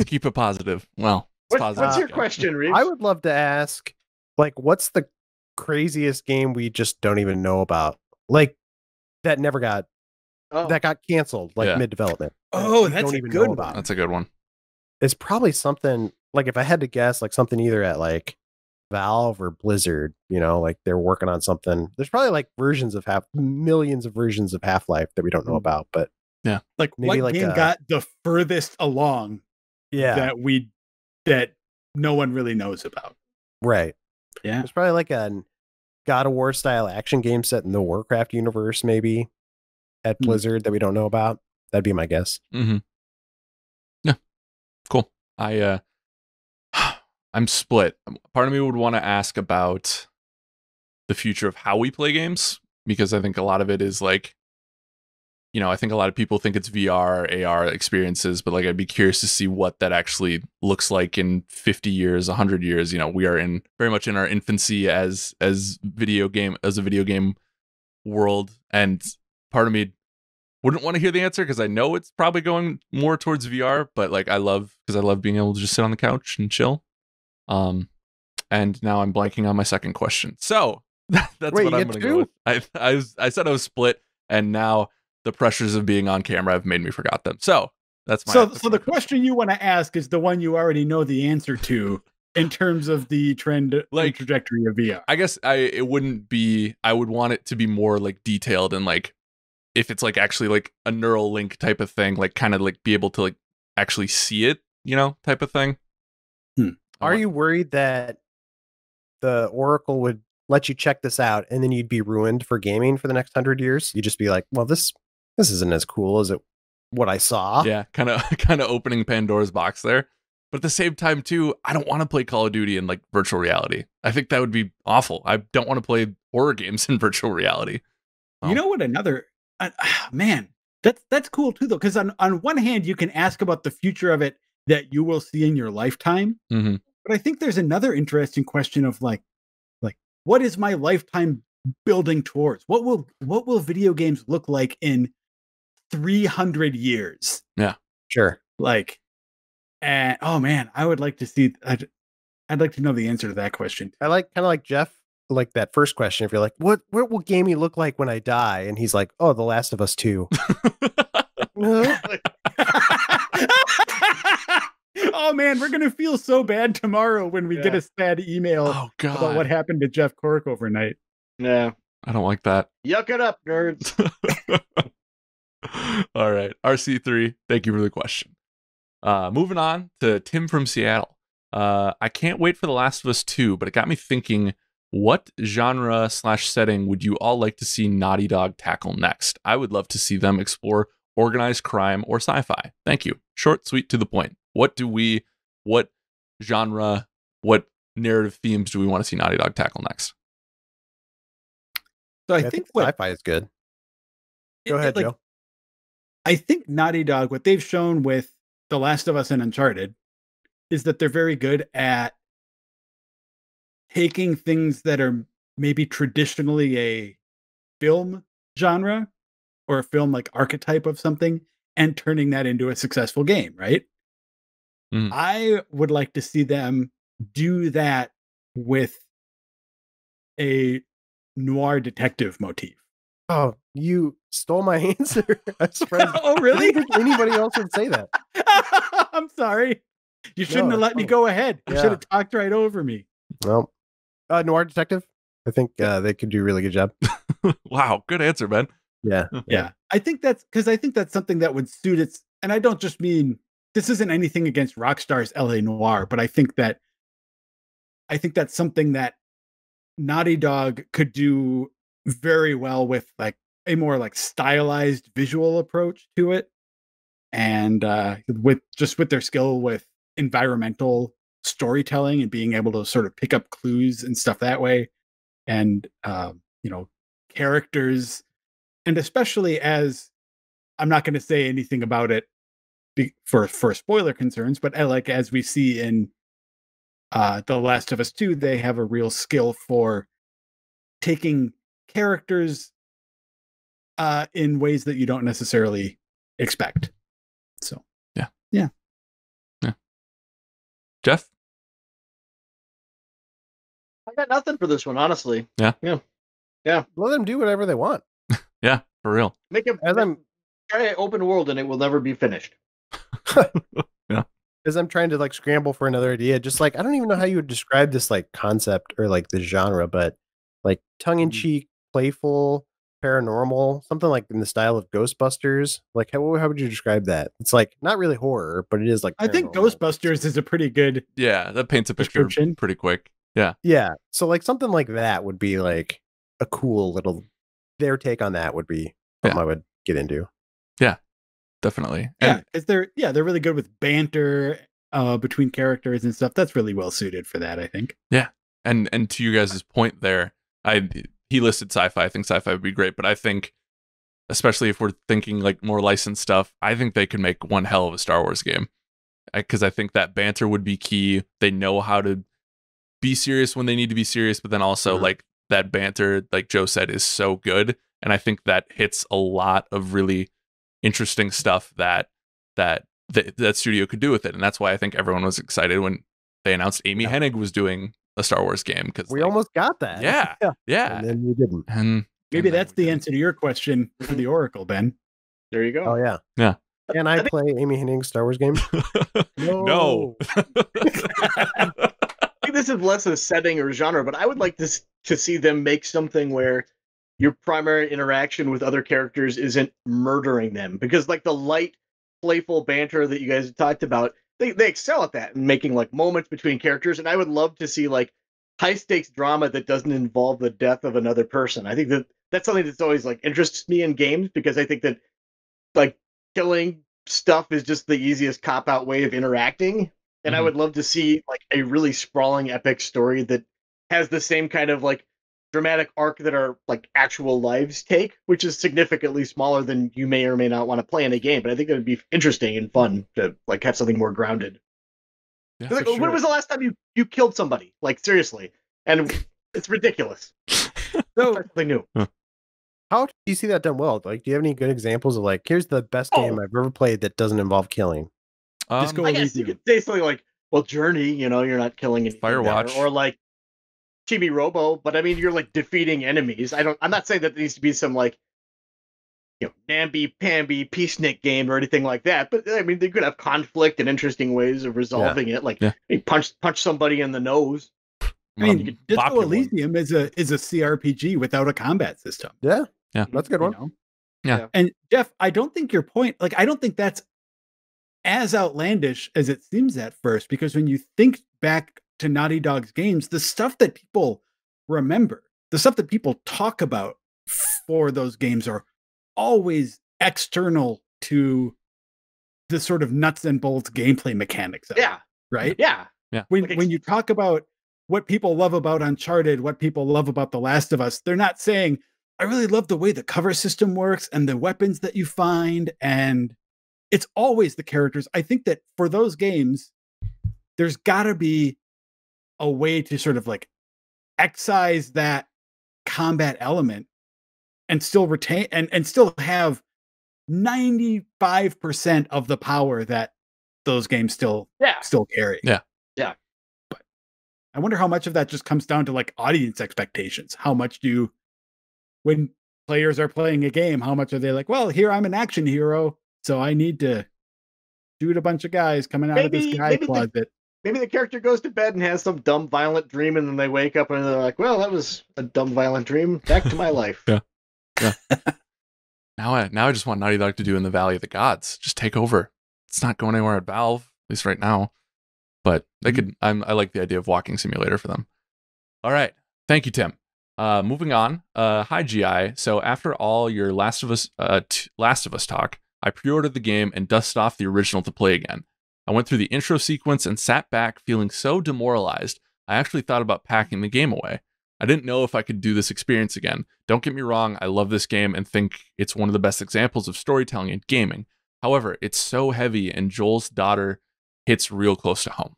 keep it positive. Well, what's your question, Reeves? I would love to ask, like, what's the craziest game we just don't even know about? Like, that never got, that got canceled, like mid-development. Oh, that's a good one. That's a good one. It's probably something, like, if I had to guess, like, something either at, like, Valve or Blizzard, you know, like they're working on something. There's probably like millions of versions of Half-Life that we don't know about, but yeah, like maybe what game got the furthest along that no one really knows about. Right. Yeah. There's probably like a God of War style action game set in the Warcraft universe, maybe at Blizzard that we don't know about. That'd be my guess. Yeah. Cool. I'm split. Part of me would want to ask about the future of how we play games, because I think a lot of it is like, you know, I think a lot of people think it's VR, AR experiences, but like I'd be curious to see what that actually looks like in 50 years, 100 years. You know, we are very much in our infancy as a video game world, and part of me wouldn't want to hear the answer because I know it's probably going more towards VR, but like I love being able to just sit on the couch and chill. And now I'm blanking on my second question. So that's what I'm going to go with. I said I was split, and now the pressures of being on camera have made me forgot them. So that's my. So the question you want to ask is the one you already know the answer to in terms of the trend, and trajectory of VR. I guess I would want it to be more like detailed and like if it's like actually like a neural link type of thing, like kind of like be able to like actually see it, type of thing. Are you worried that the Oracle would let you check this out and then you'd be ruined for gaming for the next 100 years? You'd just be like, well, this isn't as cool as what I saw. Yeah, kind of opening Pandora's box there. But at the same time, too, I don't want to play Call of Duty in like virtual reality. I think that would be awful. I don't want to play horror games in virtual reality. You know what? Another man, that's cool too, though, because on one hand, you can ask about the future of it that you will see in your lifetime. Mm-hmm. But I think there's another interesting question of like, what is my lifetime building towards? What will video games look like in 300 years? Yeah, sure. Like, and oh man, I would like to see. I'd like to know the answer to that question. I like kind of like Jeff, like that first question. If you're like, what will gaming look like when I die? And he's like, oh, The Last of Us 2. Oh man, we're gonna feel so bad tomorrow when we get a sad email about what happened to Jeff Cork overnight. Yeah, I don't like that. Yuck it up, nerds. All right, RC3, thank you for the question. Moving on to Tim from Seattle. I can't wait for The Last of Us 2, but it got me thinking, what genre/setting would you all like to see Naughty Dog tackle next? I would love to see them explore organized crime or sci-fi. Thank you. Short, sweet, to the point. What genre, what narrative themes do we want to see Naughty Dog tackle next? So I think sci-fi is good. Go ahead, Joe. I think Naughty Dog, what they've shown with The Last of Us and Uncharted, is that they're very good at taking things that are maybe traditionally a film genre or a film like archetype of something and turning that into a successful game, right? I would like to see them do that with a noir detective motif. Oh, you stole my answer. Oh, really? I didn't think anybody else would say that. I'm sorry. You shouldn't have let me go ahead. You should have talked right over me. Well, noir detective. I think they could do a really good job. Wow, good answer, man. Yeah. I think that's something that would suit its. And I don't just mean this isn't anything against Rockstar's LA Noir, but I think that's something that Naughty Dog could do very well with like a more like stylized visual approach to it, and with their skill with environmental storytelling and being able to sort of pick up clues and stuff that way, and characters, and especially as I'm not going to say anything about it for spoiler concerns, but as we see in The Last of Us 2, they have a real skill for taking characters in ways that you don't necessarily expect. So yeah. Jeff, I got nothing for this one, honestly. Yeah. Let them do whatever they want. Yeah, for real. Try an open world and it will never be finished. Yeah. As I'm trying to like scramble for another idea, just like I don't even know how you would describe this like concept or like the genre, but like tongue-in-cheek, playful, paranormal, something like in the style of Ghostbusters. Like how would you describe that? It's like not really horror, but it is like I think Ghostbusters is a pretty good that paints a picture pretty quick. Yeah. So like something like that would be like a cool little. Their take on that would be something I would get into. Yeah, definitely. They're really good with banter between characters and stuff. That's really well suited for that, I think. Yeah, and to you guys' point there, he listed sci-fi. I think sci-fi would be great, but I think, especially if we're thinking like more licensed stuff, I think they could make one hell of a Star Wars game. Because I think that banter would be key. They know how to be serious when they need to be serious, but then also like that banter, like Joe said, is so good And I think that hits a lot of really interesting stuff that studio could do with it. And that's why I think everyone was excited when they announced Amy Hennig was doing a Star Wars game, because we almost got that. Yeah. And then we didn't. And maybe that's the answer to your question for the Oracle, Ben. There you go. Oh yeah. Can I play Amy Hennig's Star Wars game? No. I think this is less a setting or genre, but I would like to see them make something where your primary interaction with other characters isn't murdering them, because like the light, playful banter that you guys have talked about, they excel at that and making like moments between characters. And I would love to see like high stakes drama that doesn't involve the death of another person. I think that's something that's always like interests me in games, because I think that like killing stuff is just the easiest cop out way of interacting. And I would love to see like a really sprawling epic story that has the same kind of like dramatic arc that our like actual lives take, which is significantly smaller than you may or may not want to play in a game. But I think it would be interesting and fun to like have something more grounded. Yeah, like, when was the last time you killed somebody? Like seriously, and it's ridiculous. So something new. How do you see that done well? Like, do you have any good examples of like, here's the best game I've ever played that doesn't involve killing? Just go I guess you could say something like, well, Journey, you know, you're not killing anything. Firewatch, or like Chibi Robo, but I mean, you're like defeating enemies. I'm not saying that there needs to be some like, you know, namby-pamby peacenik game or anything like that. But I mean, they could have conflict and interesting ways of resolving it. Like, punch somebody in the nose. I mean, Disco Elysium is a CRPG without a combat system. Yeah, that's a good one. You know? Yeah. And Jeff, I don't think your point, like, I don't think that's as outlandish as it seems at first, because when you think back to Naughty Dog's games, the stuff that people remember, the stuff that people talk about for those games are always external to the sort of nuts and bolts gameplay mechanics of it, right? Yeah. When you talk about what people love about Uncharted, what people love about The Last of Us, they're not saying, I really love the way the cover system works and the weapons that you find, and it's always the characters. I think that for those games, there's got to be a way to sort of like excise that combat element and still retain and still have 95% of the power that those games still carry. Yeah. But I wonder how much of that just comes down to like audience expectations. How much when players are playing a game, how much are they like, well, here I'm an action hero, so I need to shoot a bunch of guys coming out of this guy closet. Maybe the character goes to bed and has some dumb, violent dream, and then they wake up and they're like, well, that was a dumb, violent dream. Back to my life. Yeah. Now I just want Naughty Dog to do in the Valley of the Gods. Just take over. It's not going anywhere at Valve, at least right now. But they could. I like the idea of walking simulator for them. All right. Thank you, Tim. Moving on. Hi, GI. So after all your Last of Us talk, I pre-ordered the game and dusted off the original to play again. I went through the intro sequence and sat back feeling so demoralized, I actually thought about packing the game away. I didn't know if I could do this experience again. Don't get me wrong, I love this game and think it's one of the best examples of storytelling in gaming. However, it's so heavy and Joel's daughter hits real close to home.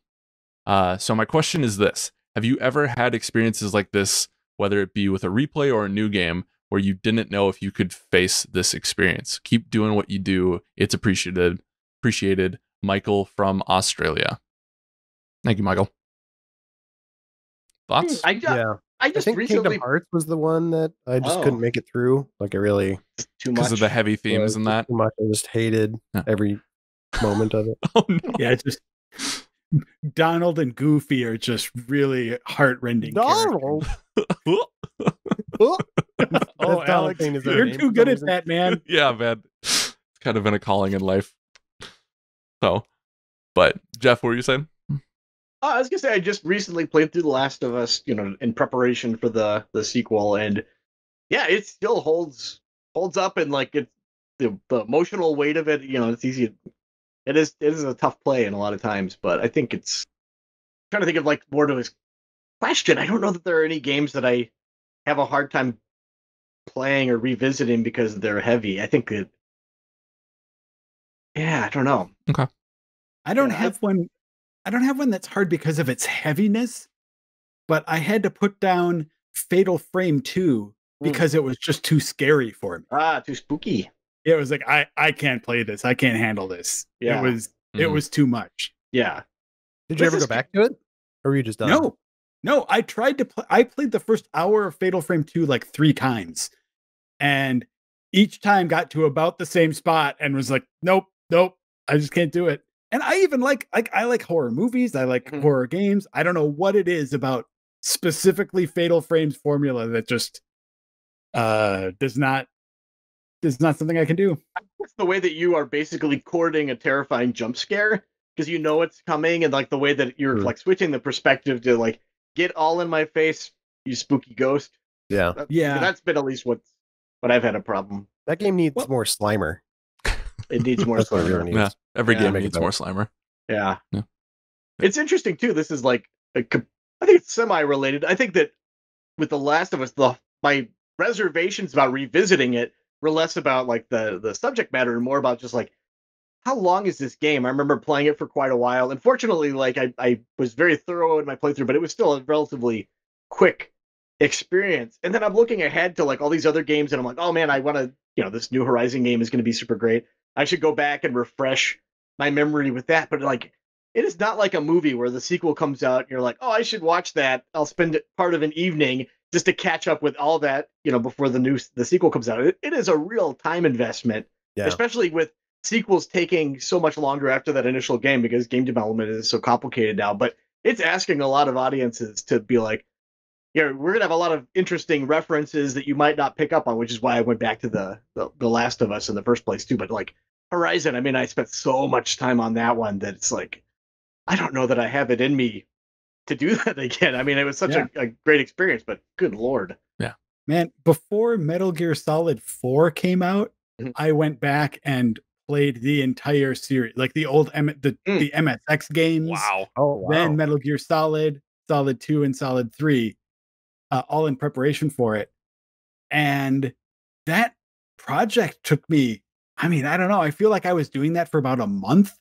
So my question is this. Have you ever had experiences like this, whether it be with a replay or a new game, where you didn't know if you could face this experience? Keep doing what you do. It's appreciated. Michael from Australia. Thank you, Michael. Thoughts? I just think recently Kingdom Hearts was the one that I just couldn't make it through. Like I really too much because of the heavy themes and that. Too much. I just hated every moment of it. Oh no! Yeah, it's just Donald and Goofy are just really heartrending. Donald. Alex, you're too good at that, man. Yeah, man. It's kind of been a calling in life. So, but Jeff, what were you saying? I was gonna say I just recently played through The Last of Us, you know, in preparation for the sequel, and yeah, it still holds up, and like it's the emotional weight of it. You know, it's easy. It is a tough play in a lot of times, but I think it's I'm trying to think of like more to his question. I don't know that there are any games that I have a hard time playing or revisiting because they're heavy. I think that. Yeah, I don't know. Okay. I don't have one that's hard because of its heaviness, but I had to put down Fatal Frame 2 because it was just too scary for me. Too spooky. It was like I can't play this. I can't handle this. Yeah. It was too much. Yeah. Did you ever go back to it, or were you just done? No. I tried to play. I played the first hour of Fatal Frame 2 like 3 times, and each time got to about the same spot and was like, nope, I just can't do it. And I even like I like horror movies. I like horror games. I don't know what it is about specifically Fatal Frame's formula that just is not something I can do. It's the way that you are basically courting a terrifying jump scare because you know it's coming, and like the way that you're like switching the perspective to like get all in my face, you spooky ghost. Yeah. That's been at least what I've had a problem. That game needs more Slimer. It needs more Slimer. It really needs. Yeah. Every game needs more Slimer. Yeah. It's interesting too. This is like I think it's semi-related. I think that with The Last of Us, my reservations about revisiting it were less about like the subject matter and more about just like how long is this game? I remember playing it for quite a while. Unfortunately, like I was very thorough in my playthrough, but it was still a relatively quick experience. And then I'm looking ahead to like all these other games, and I'm like, oh man, I want to, this new Horizon game is going to be super great. I should go back and refresh my memory with that. But like, it is not like a movie where the sequel comes out and you're like, oh, I should watch that. I'll spend part of an evening just to catch up with all that, before the sequel comes out. It is a real time investment, especially with sequels taking so much longer after that initial game because game development is so complicated now. But it's asking a lot of audiences to be like, we're going to have a lot of interesting references that you might not pick up on, which is why I went back to the Last of Us in the first place too. But like Horizon, I mean, I spent so much time on that one that it's like, I don't know that I have it in me to do that again. I mean, it was such a great experience, but good Lord. Yeah. Man, before Metal Gear Solid 4 came out, I went back and played the entire series, like the old the MSX games. Wow. Oh, wow. Then Metal Gear Solid, Solid 2, and Solid 3, all in preparation for it. And that project took me, I mean, I don't know. I feel like I was doing that for about a month.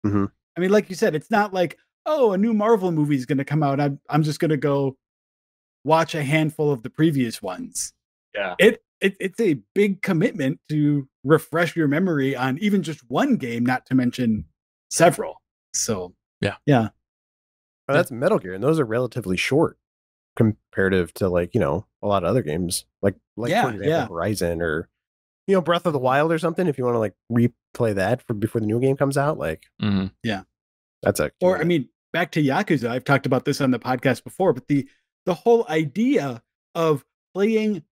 Mm-hmm. I mean, like you said, it's not like, oh, a new Marvel movie is going to come out. I'm just going to go watch a handful of the previous ones. Yeah. It's a big commitment to refresh your memory on even just one game, not to mention several. So, yeah. Well, that's Metal Gear, and those are relatively short comparative to like, a lot of other games. Like for example, Horizon or, Breath of the Wild or something, if you want to like replay that before the new game comes out, like, that's I mean, back to Yakuza, I've talked about this on the podcast before, but the whole idea of playing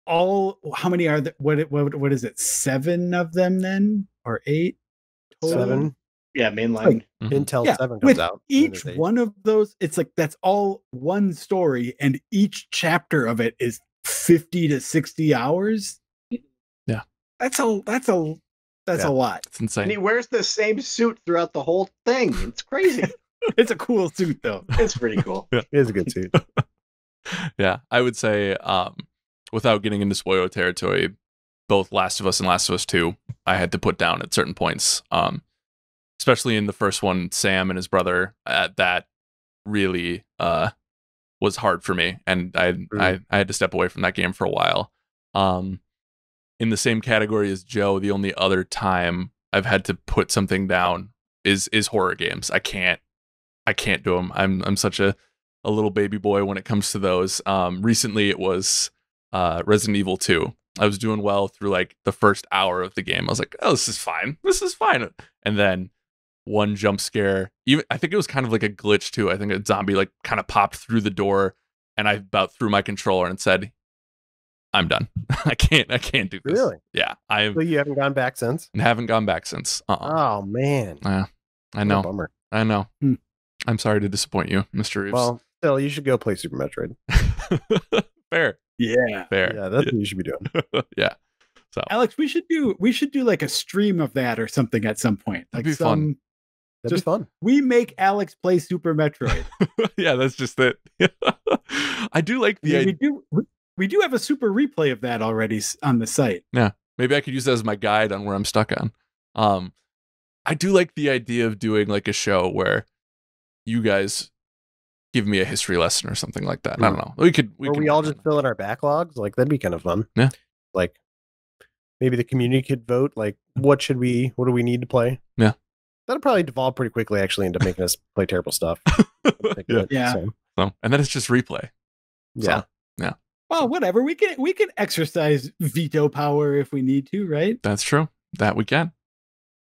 how many are there? What is it? 7 of them then, or 8? Total? 7. Yeah, mainline. Until 7 comes out. Each one of those, it's like that's all one story, and each chapter of it is 50 to 60 hours. Yeah, that's a lot. It's insane. And he wears the same suit throughout the whole thing. It's crazy. It's a cool suit, though. It's pretty cool. It is a good suit. Yeah, I would say, without getting into spoiler territory, both Last of Us and Last of Us 2, I had to put down at certain points. Especially in the first one, Sam and his brother, that really was hard for me, and I had to step away from that game for a while. In the same category as Joe, the only other time I've had to put something down is horror games. I can't do them. I'm such a little baby boy when it comes to those. Recently it was Resident Evil 2. I was doing well through like the first hour of the game. I was like, oh, this is fine. And then one jump scare, even I think it was kind of like a glitch too. I think a zombie like kind of popped through the door, and I about threw my controller and said, I'm done. I can't do this. Really? Yeah. So you haven't gone back since? Haven't gone back since. Oh man. I know. Bummer. I know. I'm sorry to disappoint you, Mr. Reeves. Well, still, you should go play Super Metroid. Fair. Yeah. Fair. Yeah, that's what you should be doing. Yeah. So Alex, we should do like a stream of that or something at some point. Like that'd be fun. That'd be fun. We make Alex play Super Metroid. Yeah, that's just it. I do like the idea. We do have a super replay of that already on the site. Yeah. Maybe I could use that as my guide on where I'm stuck on. I do like the idea of doing like a show where you guys give me a history lesson or something like that. I don't know. We could all just fill in our backlogs. Like that'd be kind of fun. Yeah. Like maybe the community could vote. Like what do we need to play? Yeah. That'll probably devolve pretty quickly actually into making us play terrible stuff. Yeah. So, and then it's just replay. Yeah. So, yeah. Well, whatever. We can exercise veto power if we need to, right? That's true. That we can.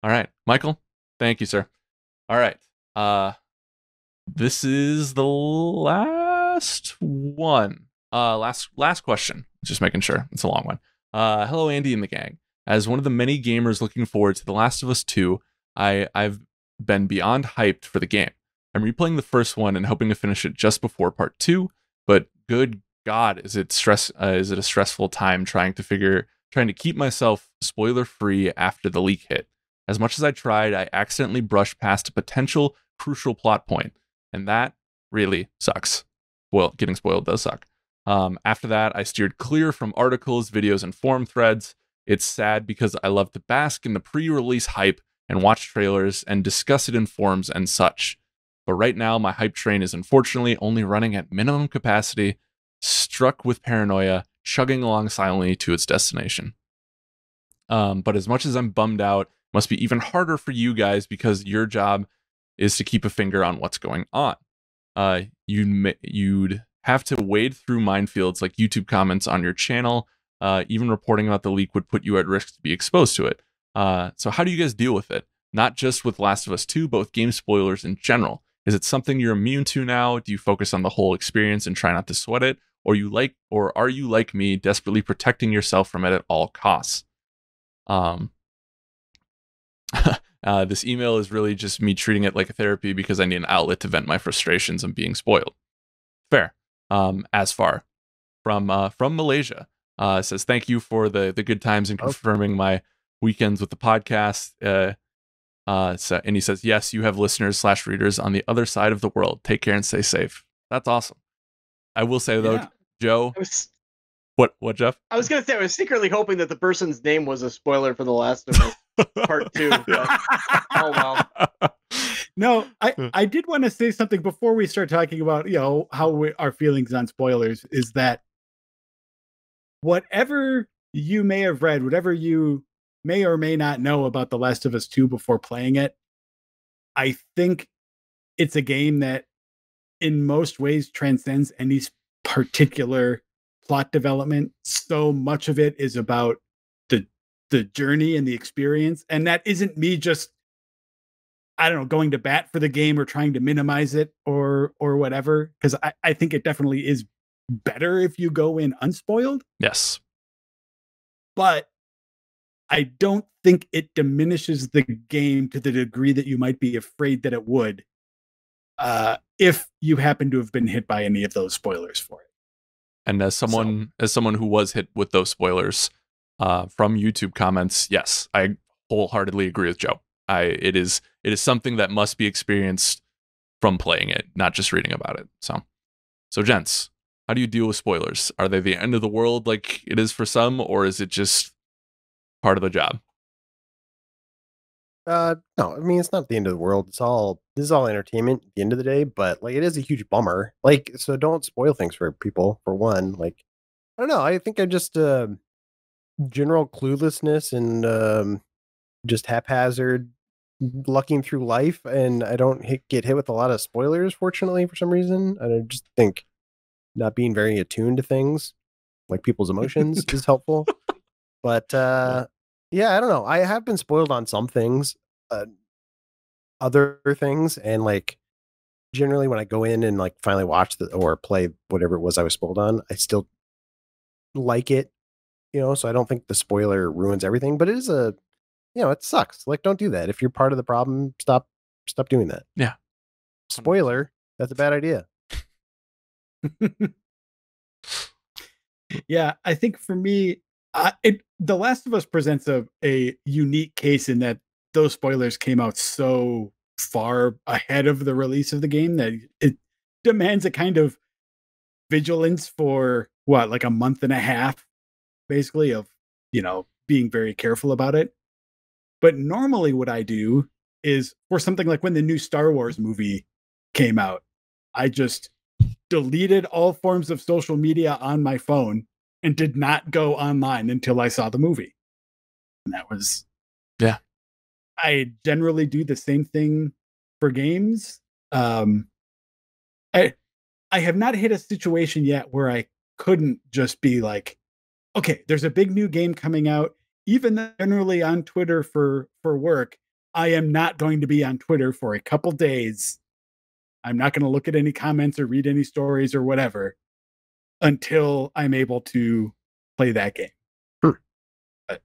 All right, Michael. Thank you, sir. All right. This is the last one. Last question. Just making sure. It's a long one. Hello, Andy and the gang. As one of the many gamers looking forward to The Last of Us 2, I've been beyond hyped for the game. I'm replaying the first one and hoping to finish it just before part 2, but good God, is it a stressful time trying to keep myself spoiler free after the leak hit. As much as I tried, I accidentally brushed past a potential crucial plot point, and that really sucks. Well, getting spoiled does suck. After that, I steered clear from articles, videos, and forum threads. It's sad because I love to bask in the pre-release hype and watch trailers and discuss it in forums and such. But right now, my hype train is unfortunately only running at minimum capacity, struck with paranoia, chugging along silently to its destination. But as much as I'm bummed out, it must be even harder for you guys because your job is to keep a finger on what's going on. You'd have to wade through minefields like YouTube comments on your channel. Even reporting about the leak would put you at risk to be exposed to it. So how do you guys deal with it? Not just with Last of Us 2, but with game spoilers in general. Is it something you're immune to now? Do you focus on the whole experience and try not to sweat it? Or are you like me, desperately protecting yourself from it at all costs? This email is really just me treating it like a therapy because I need an outlet to vent my frustrations and being spoiled. Fair. As far from Malaysia, says thank you for the good times and confirming my weekends with the podcast. And he says, yes, you have listeners / readers on the other side of the world. Take care and stay safe. That's awesome. I will say though, Joe. What, Jeff? I was going to say, I was secretly hoping that the person's name was a spoiler for The Last of Us Part 2. But, oh, well. No, I did want to say something before we start talking about, our feelings on spoilers, is that whatever you may have read, whatever you may or may not know about The Last of Us 2 before playing it, I think it's a game that in most ways transcends any particular plot development. So much of it is about the journey and the experience. And that isn't me just, I don't know, going to bat for the game or trying to minimize it or whatever. Because I think it definitely is better if you go in unspoiled. Yes. But I don't think it diminishes the game to the degree that you might be afraid that it would if you happen to have been hit by any of those spoilers for it. And as someone who was hit with those spoilers from YouTube comments, yes, I wholeheartedly agree with Joe. It is something that must be experienced from playing it, not just reading about it. So gents, how do you deal with spoilers? Are they the end of the world like it is for some, or is it just part of the job? No, I mean, it's not the end of the world. This is all entertainment at the end of the day, but like it is a huge bummer. Like, so don't spoil things for people, for one. Like, I don't know. I think I just general cluelessness and just haphazard lucking through life, and I don't get hit with a lot of spoilers, fortunately, for some reason. And I just think not being very attuned to things, like people's emotions, is helpful. But yeah, I don't know. I have been spoiled on some things, other things, and like generally when I go in and like finally watch or play whatever it was I was spoiled on, I still like it, so I don't think the spoiler ruins everything, but it is it sucks. Like, don't do that. If you're part of the problem, stop doing that. Yeah. Spoiler, that's a bad idea. Yeah, I think for me, The Last of Us presents a unique case in that those spoilers came out so far ahead of the release of the game that it demands a kind of vigilance for like a month and a half, basically, of being very careful about it. But normally what I do is, for something like when the new Star Wars movie came out, I just deleted all forms of social media on my phone and did not go online until I saw the movie. And that was, yeah. I generally do the same thing for games. I have not hit a situation yet where I couldn't just be like, okay, there's a big new game coming out. Even generally on Twitter for work, I am not going to be on Twitter for a couple days. I'm not going to look at any comments or read any stories or whatever until I'm able to play that game. But,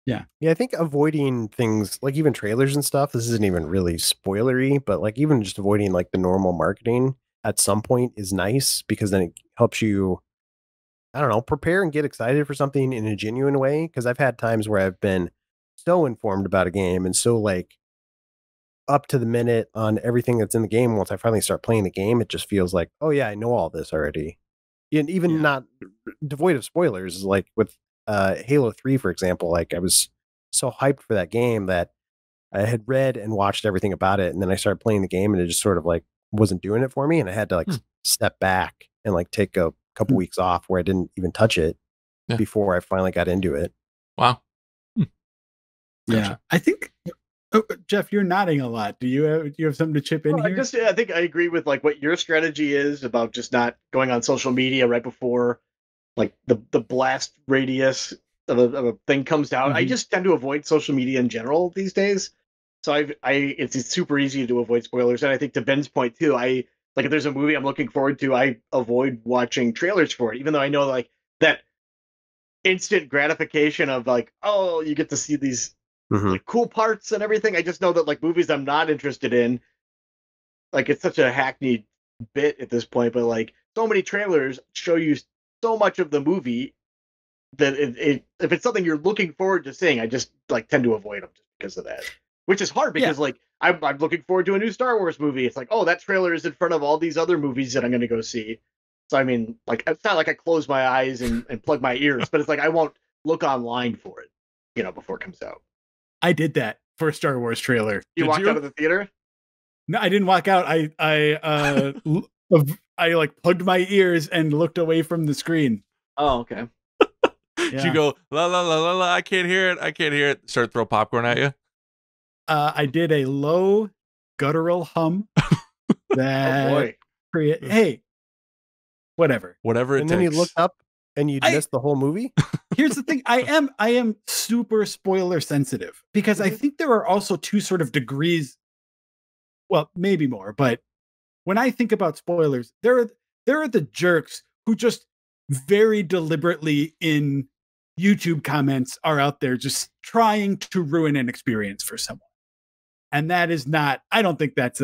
yeah. Yeah, I think avoiding things like even trailers and stuff, this isn't even really spoilery, but like even just avoiding like the normal marketing at some point is nice because then it helps you, I don't know, prepare and get excited for something in a genuine way. Because I've had times where I've been so informed about a game and so like up to the minute on everything that's in the game. Once I finally start playing the game, it just feels like, oh yeah, I know all this already. And even not devoid of spoilers, like with Halo 3, for example, like I was so hyped for that game that I had read and watched everything about it. And then I started playing the game and it just sort of like wasn't doing it for me. And I had to like step back and like take a couple weeks off where I didn't even touch it before I finally got into it. Wow. Yeah. I think, Jeff, you're nodding a lot. Do you have something to chip in here? I think I agree with like what your strategy is about just not going on social media right before like the blast radius of a thing comes out. I just tend to avoid social media in general these days. So it's super easy to avoid spoilers. And I think to Ben's point too, like if there's a movie I'm looking forward to, I avoid watching trailers for it, even though I know like that instant gratification of like, oh, you get to see these like cool parts and everything. I just know that like movies I'm not interested in, like it's such a hackneyed bit at this point, but like so many trailers show you so much of the movie that if it's something you're looking forward to seeing, I just like tend to avoid them just because of that. Which is hard because like I'm looking forward to a new Star Wars movie. It's like, oh, that trailer is in front of all these other movies that I'm going to go see. So I mean, like it's not like I close my eyes and plug my ears, but it's like I won't look online for it, before it comes out. I did that for a Star Wars trailer. You walked out of the theater? No, I didn't walk out. I like plugged my ears and looked away from the screen. Oh, okay. You go la la la la la. I can't hear it. I can't hear it. Start to throw popcorn at you. I did a low guttural hum. That oh boy. Hey, whatever it and takes. And then you look up and you missed the whole movie. Here's the thing. I am super spoiler sensitive because I think there are also two sort of degrees. Well, maybe more, but when I think about spoilers, there are the jerks who just very deliberately in YouTube comments are out there just trying to ruin an experience for someone. And that is not, I don't think that's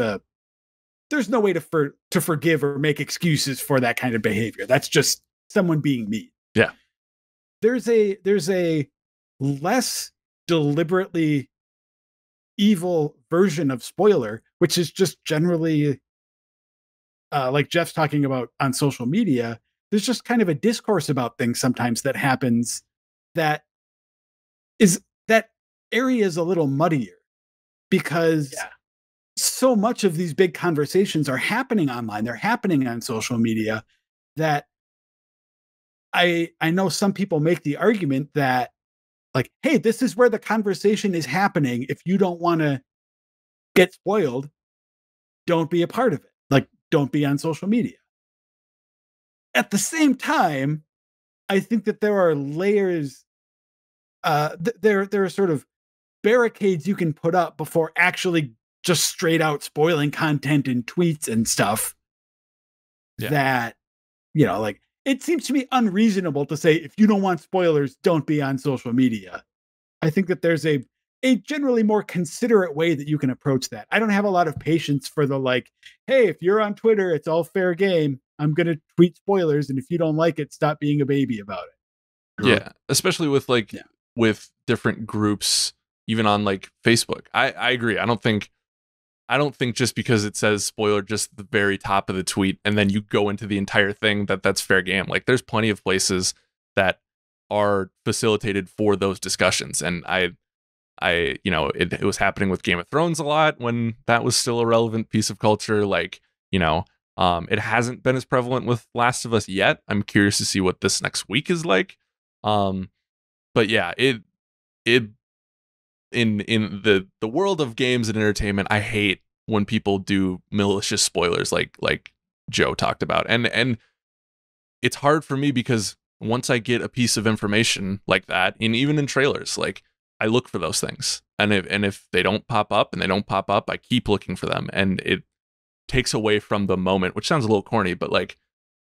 there's no way to forgive or make excuses for that kind of behavior. That's just someone being mean. Yeah. There's a less deliberately evil version of spoiler, which is just generally like Jeff's talking about on social media. There's just kind of a discourse about things sometimes that happens that area is a little muddier because so much of these big conversations are happening online. They're happening on social media that I know some people make the argument that like, hey, this is where the conversation is happening. If you don't want to get spoiled, don't be a part of it. Like, don't be on social media. At the same time, I think that there are layers, there are sort of barricades you can put up before actually just straight out spoiling content in tweets and stuff that, like, it seems to me unreasonable to say, if you don't want spoilers, don't be on social media. I think that there's a generally more considerate way that you can approach that. I don't have a lot of patience for the like, hey, if you're on Twitter, it's all fair game. I'm going to tweet spoilers. And if you don't like it, stop being a baby about it. Yeah. Especially with like, with different groups, even on like Facebook. I agree. I don't think just because it says spoiler just the very top of the tweet and then you go into the entire thing that's fair game. Like there's plenty of places that are facilitated for those discussions. And it was happening with Game of Thrones a lot when that was still a relevant piece of culture. Like, It hasn't been as prevalent with Last of Us yet. I'm curious to see what this next week is like. But yeah, it in the world of games and entertainment, I hate when people do malicious spoilers like Joe talked about. And it's hard for me because once I get a piece of information like that, and even in trailers, like I look for those things. And if they don't pop up, I keep looking for them. And it takes away from the moment, which sounds a little corny, but like,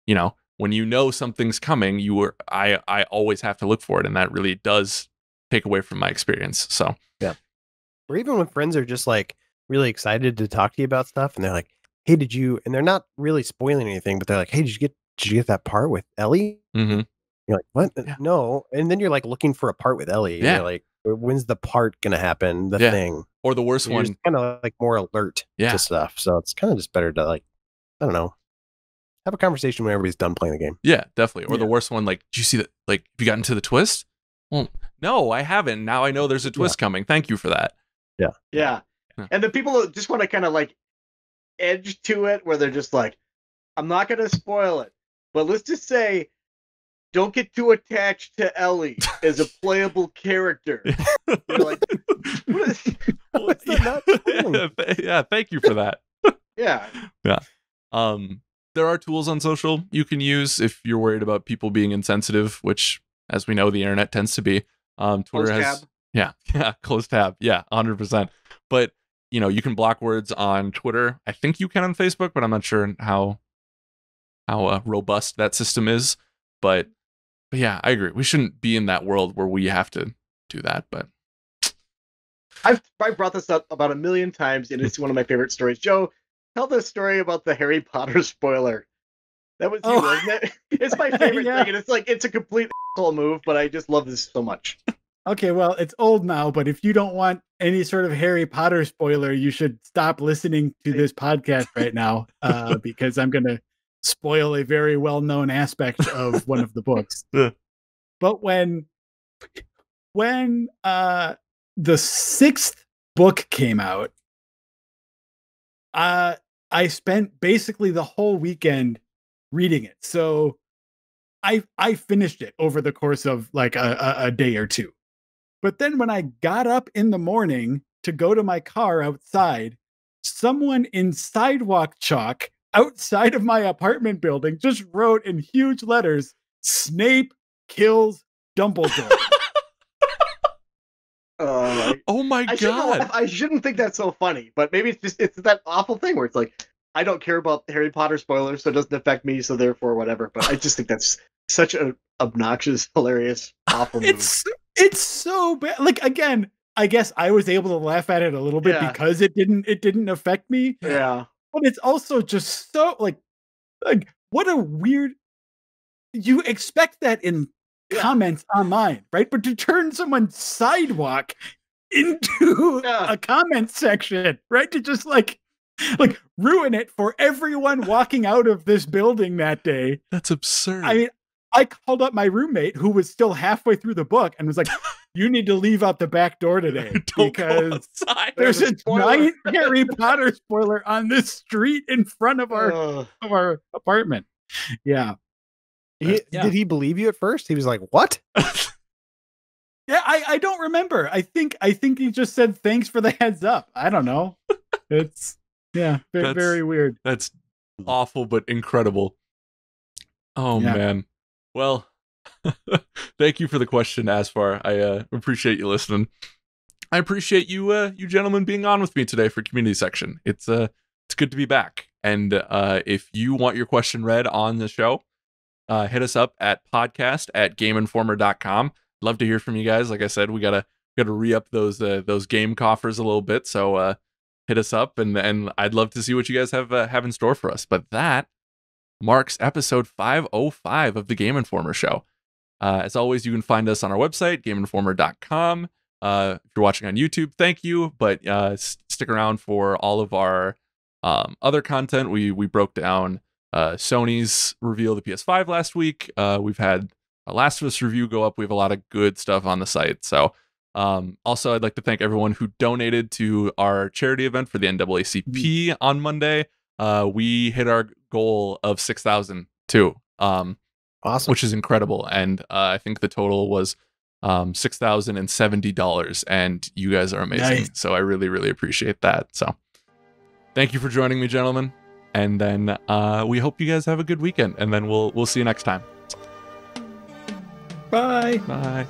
you know, when you know something's coming, I always have to look for it. And that really does take away from my experience. So yeah. Or even when friends are just like really excited to talk to you about stuff and they're like, hey, and they're not really spoiling anything, but they're like, hey, did you get that part with Ellie? Mm-hmm. You're like, what? Yeah. No. And then you're like looking for a part with Ellie. Yeah. You're like, when's the part going to happen? The thing. Or the worst one. Kind of like more alert to stuff. So it's kind of just better to like, I don't know, have a conversation when everybody's done playing the game. Yeah, definitely. Or the worst one, like, did you see that? Like, have you gotten to the twist? Well, no, I haven't. Now I know there's a twist coming. Thank you for that. Yeah. And the people that just want to kind of like edge to it where they're just like, I'm not going to spoil it, but let's just say, don't get too attached to Ellie as a playable character. You're like, what's that? Yeah, thank you for that. Yeah. There are tools on social you can use if you're worried about people being insensitive, which, as we know, the internet tends to be. Twitter has closed tab. Yeah, 100%. But you know, you can block words on Twitter. I think you can on Facebook, but I'm not sure how robust that system is. But yeah, I agree. We shouldn't be in that world where we have to do that. But I've brought this up about 1 million times, and it's one of my favorite stories. Joe, tell the story about the Harry Potter spoiler. That was you, wasn't it? It's my favorite thing, and it's a complete asshole move, but I just love this so much. Okay, well, it's old now, but if you don't want any sort of Harry Potter spoiler, you should stop listening to this podcast right now, because I'm going to spoil a very well-known aspect of one of the books. But when the 6th book came out, I spent basically the whole weekend reading it. So I finished it over the course of like a day or two. But then when I got up in the morning to go to my car outside, someone in sidewalk chalk outside of my apartment building just wrote in huge letters, "Snape kills Dumbledore." Oh my God. I shouldn't think that's so funny, but maybe it's that awful thing where it's like, I don't care about Harry Potter spoilers, so it doesn't affect me, so therefore whatever. But I just think that's such an obnoxious, hilarious, awful move. It's so bad. Like, again, I guess I was able to laugh at it a little bit because it didn't affect me. Yeah. But it's also just so like what a weird, you expect that in comments online, right? But to turn someone's sidewalk into a comment section, right? To just like ruin it for everyone walking out of this building that day. That's absurd. I mean, I called up my roommate who was still halfway through the book and was like, you need to leave out the back door today because there's a giant Harry Potter spoiler on this street in front of our apartment. Yeah. Did he believe you at first? He was like, what? Yeah, I don't remember. I think he just said, thanks for the heads up. I don't know. It's very weird. That's awful, but incredible. Oh man. Well, thank you for the question, Asfar. I appreciate you listening. I appreciate you gentlemen being on with me today for community section. It's good to be back. And if you want your question read on the show, hit us up at podcast@gameinformer.com. Love to hear from you guys. Like I said, we gotta re-up those game coffers a little bit. So hit us up, and I'd love to see what you guys have in store for us. But that marks episode 505 of the Game Informer Show. As always, you can find us on our website, gameinformer.com. If you're watching on YouTube, thank you. But stick around for all of our other content. We broke down Sony's reveal of the PS5 last week. We've had a Last of Us review go up. We have a lot of good stuff on the site. So also, I'd like to thank everyone who donated to our charity event for the NAACP on Monday. we hit our goal of 6,000 too. Awesome. Which is incredible. And I think the total was $6,070, and you guys are amazing. Nice. So I really, really appreciate that. So thank you for joining me, gentlemen. And then we hope you guys have a good weekend, and then we'll see you next time. Bye. Bye.